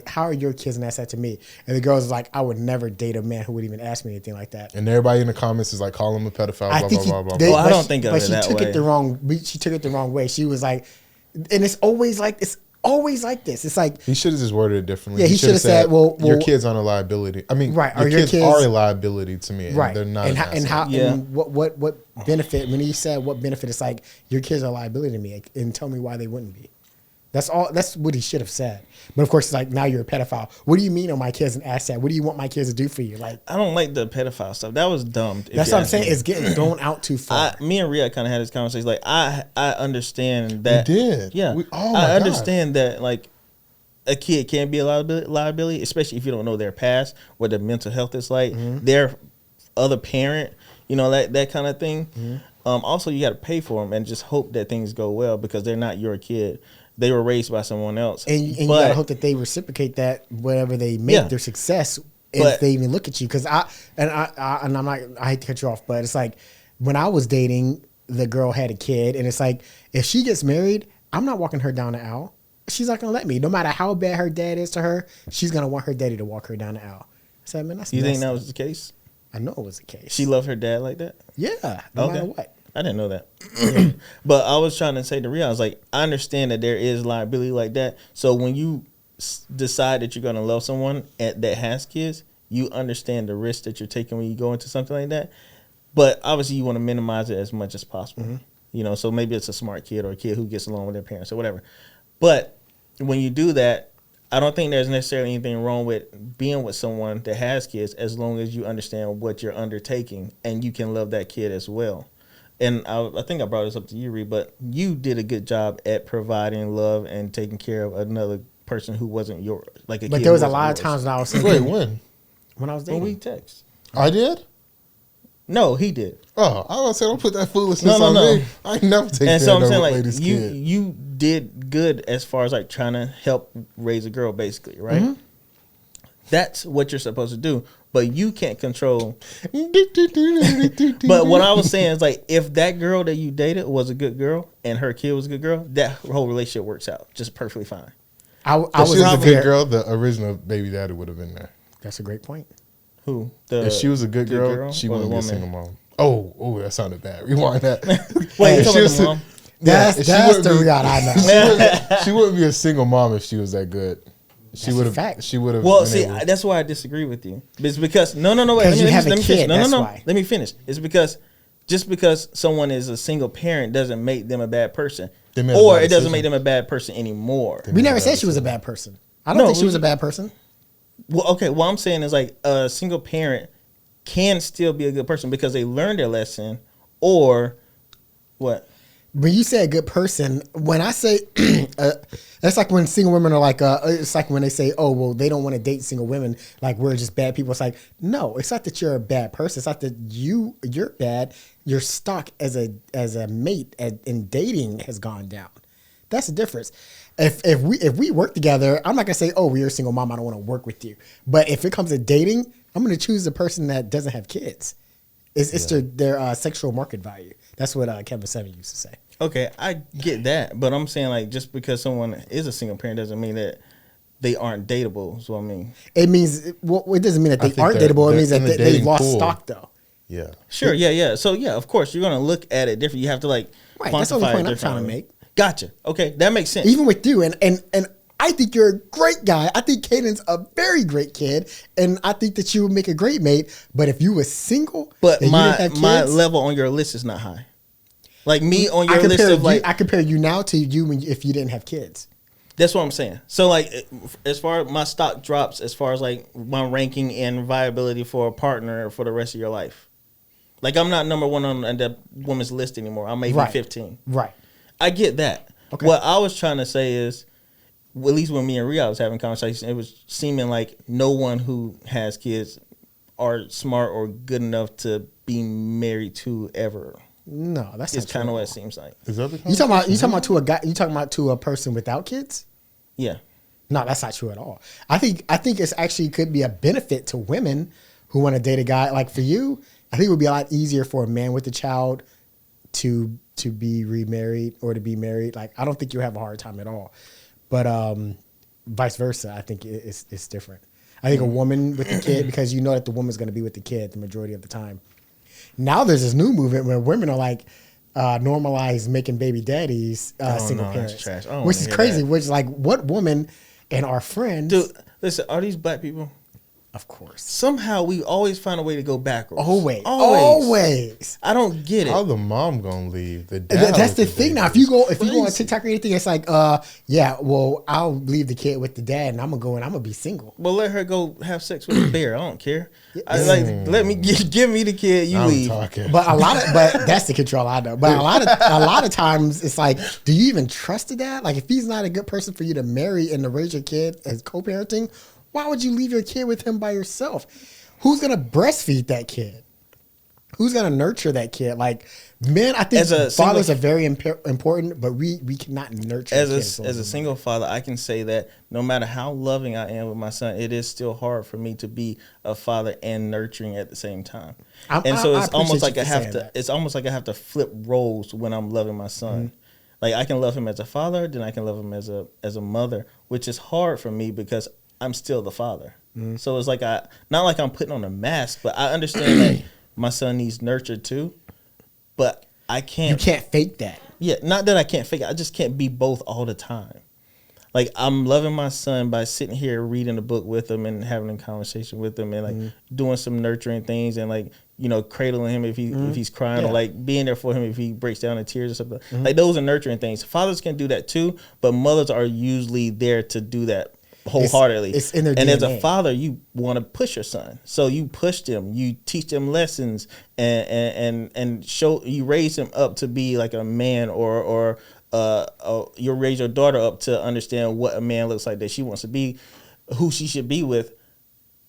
how are your kids an asset to me? And the girl was like, I would never date a man who would even ask me anything like that. And everybody in the comments is like, call him a pedophile, I blah, think blah, blah, blah, they- blah. I but don't she- think of but it she that took way. it the wrong. She took it the wrong way. She was like, and it's always like this. Always like this. It's like He should have just worded it differently. Yeah, he should have said, well, your kids aren't a liability. I mean, Right, your or your kids kids- are a liability to me, and right. they're not. And how Yeah. and what benefit when he said what benefit? It's like your kids are a liability to me, and tell me why they wouldn't be. That's all. That's what he should have said. But of course, it's like, now you're a pedophile. What do you mean? Are my kids an asset? What do you want my kids to do for you? Like, I don't like the pedophile stuff. That was dumb. that's what I'm saying. It's getting thrown out too far. Me and Rhea kind of had this conversation. Like, I understand that. We did. Yeah. Oh my I God. understand that, like, a kid can be a liability, especially if you don't know their past, what their mental health is like, their other parent, that kind of thing. Also, you got to pay for them and just hope that things go well because they're not your kid. They were raised by someone else. And you got to hope that they reciprocate that whenever they make their success, if they even look at you. Because I hate to cut you off, but it's like when I was dating, the girl had a kid, and it's like if she gets married, I'm not walking her down the aisle. She's not gonna let me. No matter how bad her dad is to her, she's gonna want her daddy to walk her down the aisle. So I mean, that's you think that was the case? I know it was the case. She loved her dad like that? Yeah, no matter what. I didn't know that. But I was trying to say to Rhea, I was like, I understand that there is liability like that. So when you decide that you're going to love someone that has kids, you understand the risk that you're taking when you go into something like that. But obviously you want to minimize it as much as possible. Mm-hmm. You know, so maybe it's a smart kid or a kid who gets along with their parents or whatever. But when you do that, I don't think there's necessarily anything wrong with being with someone that has kids as long as you understand what you're undertaking and you can love that kid as well. And I think I brought this up to you, Reed, but you did a good job at providing love and taking care of another person who wasn't yours. But there was a lot of times when I was thinking. Wait, when? When I was dating. When we text. I did? No, he did. Oh, I was gonna say, don't put that foolishness on me. I never take care of no lady's kid. You did good as far as like trying to help raise a girl, basically, right? Mm-hmm. That's what you're supposed to do. But you can't control. But what I was saying is like, if that girl that you dated was a good girl and her kid was a good girl, that whole relationship works out just perfectly fine. I was she was a good girl, the original baby daddy would have been there. That's a great point. Who? If she was a good girl, she wouldn't be a single mom. Oh, that sounded bad. Rewind that. Wait, she was mom. That's the Rihanna I know. She wouldn't be a single mom if she was that good. She would have. She would have. Well, see, that's why I disagree with you. It's because no. Wait, let me finish. No. Let me finish. It's because just because someone is a single parent doesn't make them a bad person, or it doesn't make them a bad person anymore. We never said she was a bad person. I don't think she was a bad person. Well, okay. What I'm saying is like a single parent can still be a good person because they learned their lesson, or what? When you say a good person, when I say, that's like when single women are like, it's like when they say, oh, well, they don't want to date single women, like we're just bad people. It's like, no, it's not that you're a bad person. It's not that you're bad. Your stock as a mate in dating has gone down. That's the difference. If we work together, I'm not gonna say, oh, you're a single mom, I don't want to work with you. But if it comes to dating, I'm gonna choose the person that doesn't have kids. It's their sexual market value. That's what Kevin Seven used to say. Okay, I get that, but I'm saying like just because someone is a single parent doesn't mean that they aren't dateable. Is what I mean. It means it doesn't mean that they aren't dateable. It means that they've lost stock though. Yeah. Sure. Yeah. So yeah, of course you're gonna look at it different. You have to like right. That's the only point I'm trying to make. Gotcha. Okay, that makes sense. Even with you, and I think you're a great guy. I think Caden's a very great kid, and I think that you would make a great mate. But if you were single, but my level on your list is not high. Like me on your list of like, I compare you now to you if you didn't have kids. That's what I'm saying. So like, as far as my stock drops, as far as like my ranking and viability for a partner for the rest of your life. Like I'm not number one on the woman's list anymore. I'm maybe 15. Right. I get that. Okay. What I was trying to say is, at least when me and Rhea was having conversation, it was seeming like no one who has kids are smart or good enough to be married to ever. No, that's it's kind of what it seems like. Is that you talking about to a guy? You talking about to a person without kids? Yeah. No, that's not true at all. I think it's actually could be a benefit to women who want to date a guy. Like for you, I think it would be a lot easier for a man with a child to be remarried or to be married. Like I don't think you have a hard time at all. But vice versa, I think it's different. I think a woman with a kid, because you know that the woman's going to be with the kid the majority of the time. Now there's this new movement where women are like normalize making baby daddies single parents, which is crazy. That. Which is like, what woman and our friends? Dude, listen, are these black people? Of course. Somehow we always find a way to go backwards. Always. I don't get it. How the mom gonna leave? The dad that's the thing. Now, if you go on TikTok or anything, it's like, yeah, well, I'll leave the kid with the dad, and I'm gonna go and I'm gonna be single. Well, let her go have sex with a bear. I don't care. Let me give me the kid. You leave. But that's the control I know. But a lot of times it's like, do you even trust the dad? Like, if he's not a good person for you to marry and to raise your kid as co-parenting, why would you leave your kid with him by yourself? Who's going to breastfeed that kid? who's gonna nurture that kid? Like, men, I think fathers are very important, but we cannot nurture as a single father. I can say that no matter how loving I am with my son, it is still hard for me to be a father and nurturing at the same time. It's almost like I have to. It's almost like I have to flip roles when I'm loving my son. Mm-hmm. Like I can love him as a father, then I can love him as a mother, which is hard for me because I'm still the father. Mm-hmm. So it's like not like I'm putting on a mask, but I understand that my son needs nurture too, but I can't. You can't fake that. Yeah, not that I can't fake it. I just can't be both all the time. Like I'm loving my son by sitting here reading a book with him and having a conversation with him and like doing some nurturing things and like cradling him if he's crying or like being there for him if he breaks down in tears or something. Like those are nurturing things. Fathers can do that too, but mothers are usually there to do that wholeheartedly. It's in their and DNA. As a father, you want to push your son, so you push them, you teach them lessons, and show you raise him up to be like a man, or you raise your daughter up to understand what a man looks like, that she wants to be, who she should be with.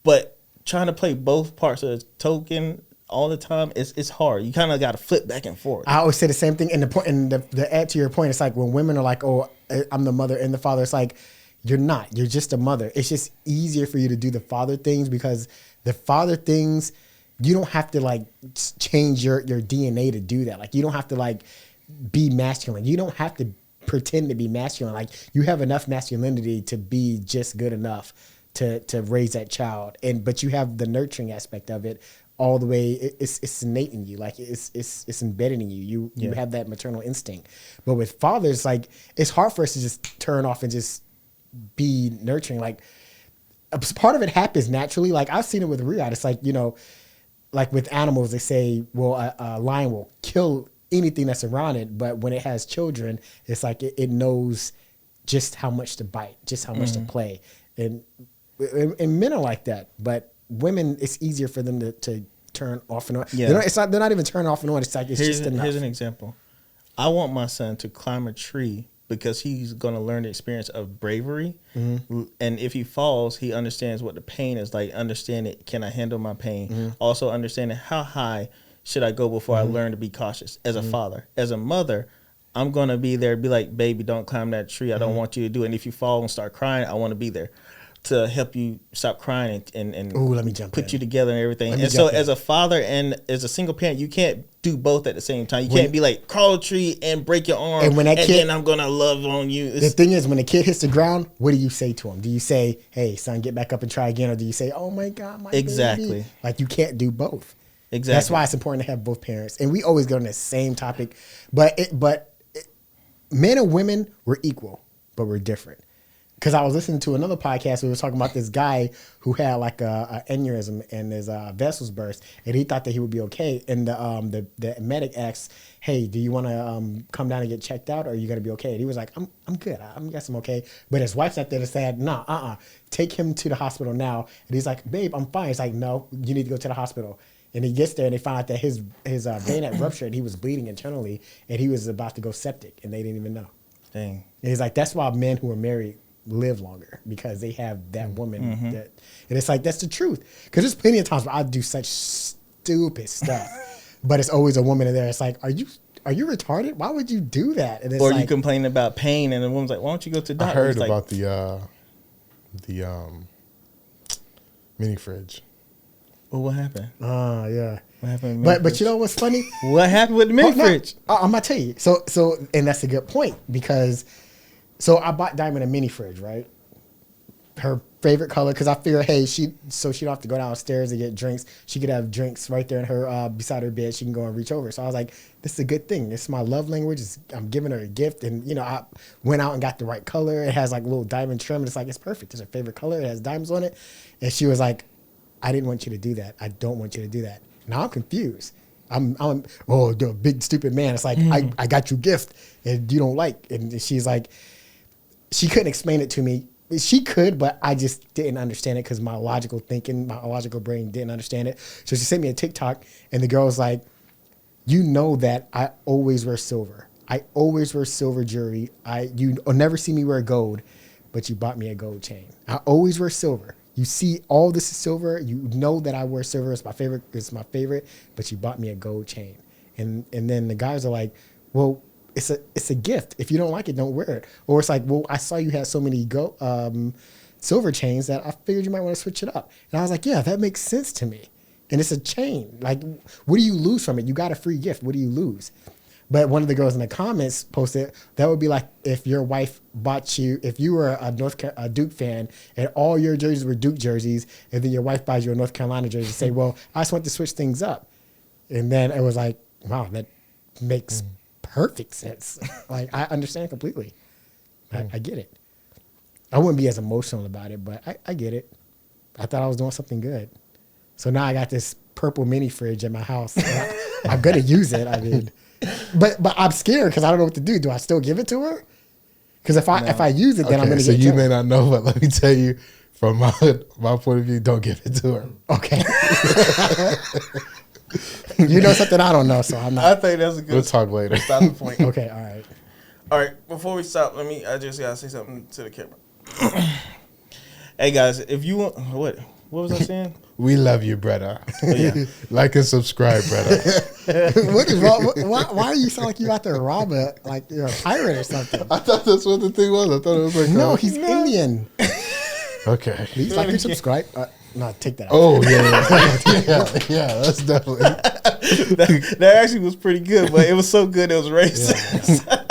But trying to play both parts of the token all the time, it's hard. You kind of got to flip back and forth. I always say the same thing. And the add to your point, it's like when women are like, "Oh, I'm the mother and the father." It's like, you're not. You're just a mother. It's just easier for you to do the father things because the father things, you don't have to like change your DNA to do that. Like you don't have to like be masculine. You don't have to pretend to be masculine. Like you have enough masculinity to be just good enough to raise that child. But you have the nurturing aspect of it all the way. It's innate in you. Like it's embedded in you. You have that maternal instinct. But with fathers, like it's hard for us to just turn off and just be nurturing. Like part of it happens naturally. Like I've seen it with Riyadh. It's like, like with animals, they say, well, a lion will kill anything that's around it, but when it has children, it's like it knows just how much to bite, just how much to play. And men are like that, but women, it's easier for them to turn off and on. Yeah. They're not even turning off and on. It's like just enough. Here's an example. I want my son to climb a tree because he's going to learn the experience of bravery. Mm-hmm. And if he falls, he understands what the pain is like. Understand it. Can I handle my pain? Mm-hmm. Also understanding how high should I go before I learn to be cautious as a father. As a mother, I'm going to be there, be like, baby, don't climb that tree. I don't want you to do it. And if you fall and start crying, I want to be there to help you stop crying and let me jump put you together and everything. And so as a father and as a single parent, you can't do both at the same time. You can't be like, crawl a tree and break your arm and then I'm going to love on you. The thing is, when the kid hits the ground, what do you say to him? Do you say, hey, son, get back up and try again? Or do you say, oh my God, my baby? Like you can't do both. Exactly. That's why it's important to have both parents. And we always go on the same topic. But men and women, we're equal, but we're different. Because I was listening to another podcast where we were talking about this guy who had like a aneurysm and his vessels burst, and he thought that he would be okay. And the medic asked, "Hey, do you want to come down and get checked out, or are you gonna be okay?" And he was like, "I'm good. I guess I'm okay." But his wife sat there and said, "No, take him to the hospital now." And he's like, "Babe, I'm fine." He's like, "No, you need to go to the hospital." And he gets there and they found out that his vein had ruptured. He was bleeding internally, and he was about to go septic, and they didn't even know. Dang. And he's like, that's why men who are married live longer, because they have that woman that, and it's like, that's the truth. Because there's plenty of times where I do such stupid stuff, but it's always a woman in there. It's like, are you retarded? Why would you do that? And it's or you complain about pain, and the woman's like, why don't you go to the doctor? I heard about the mini fridge. Well, what happened? Yeah. What happened? But you know what's funny? What happened with the mini fridge? I'm gonna tell you. So and that's a good point, because so I bought Diamond a mini fridge, right? Her favorite color, because I figured, hey, she don't have to go downstairs and get drinks. She could have drinks right there in her beside her bed. She can go and reach over. So I was like, this is a good thing. It's my love language. I'm giving her a gift, and I went out and got the right color. It has like little diamond trim, and it's like, it's perfect. It's her favorite color. It has diamonds on it, and she was like, I didn't want you to do that. I don't want you to do that. Now I'm confused. I'm the big stupid man. It's like, I got you a gift and you don't like. And she's like, she couldn't explain it to me. She could, but I just didn't understand it because my logical thinking, my logical brain didn't understand it. So she sent me a TikTok, and the girl was like, you know that I always wear silver. I always wear silver jewelry. You'll never see me wear gold, but you bought me a gold chain. I always wear silver. You see all this is silver. You know that I wear silver. It's my favorite. But you bought me a gold chain. And then the guys are like, well, it's a gift. If you don't like it, don't wear it. Or it's like, well, I saw you had so many silver chains that I figured you might want to switch it up. And I was like, yeah, that makes sense to me. And it's a chain. Like, what do you lose from it? You got a free gift. What do you lose? But one of the girls in the comments posted, that would be like if your wife bought you, if you were a Duke fan and all your jerseys were Duke jerseys, and then your wife buys you a North Carolina jersey, say, well, I just want to switch things up. And then it was like, wow, that makes perfect sense. Like, I understand completely. I get it. I wouldn't be as emotional about it, but I get it. I thought I was doing something good. So now I got this purple mini fridge in my house. I'm going to use it. I mean, but I'm scared because I don't know what to do. Do I still give it to her? Because if I use it, then I'm going to get you may not know, but let me tell you, from my point of view, don't give it to her. Okay. You know something I don't know, so I'm not. I think that's a good. We'll talk later. Stopping point. Okay, all right. All right. Before we stop, I just gotta say something to the camera. Hey guys, if you want, what was I saying? We love you, brother. Oh, yeah. Like and subscribe, brother. What is wrong? Why do you sound like you out there rob like you're a pirate or something? I thought that's what the thing was. I thought it was like No, he's Indian. Okay. Please like and subscribe. No, take that out. Oh yeah, that's definitely that actually was pretty good, but it was so good it was racist. Yeah.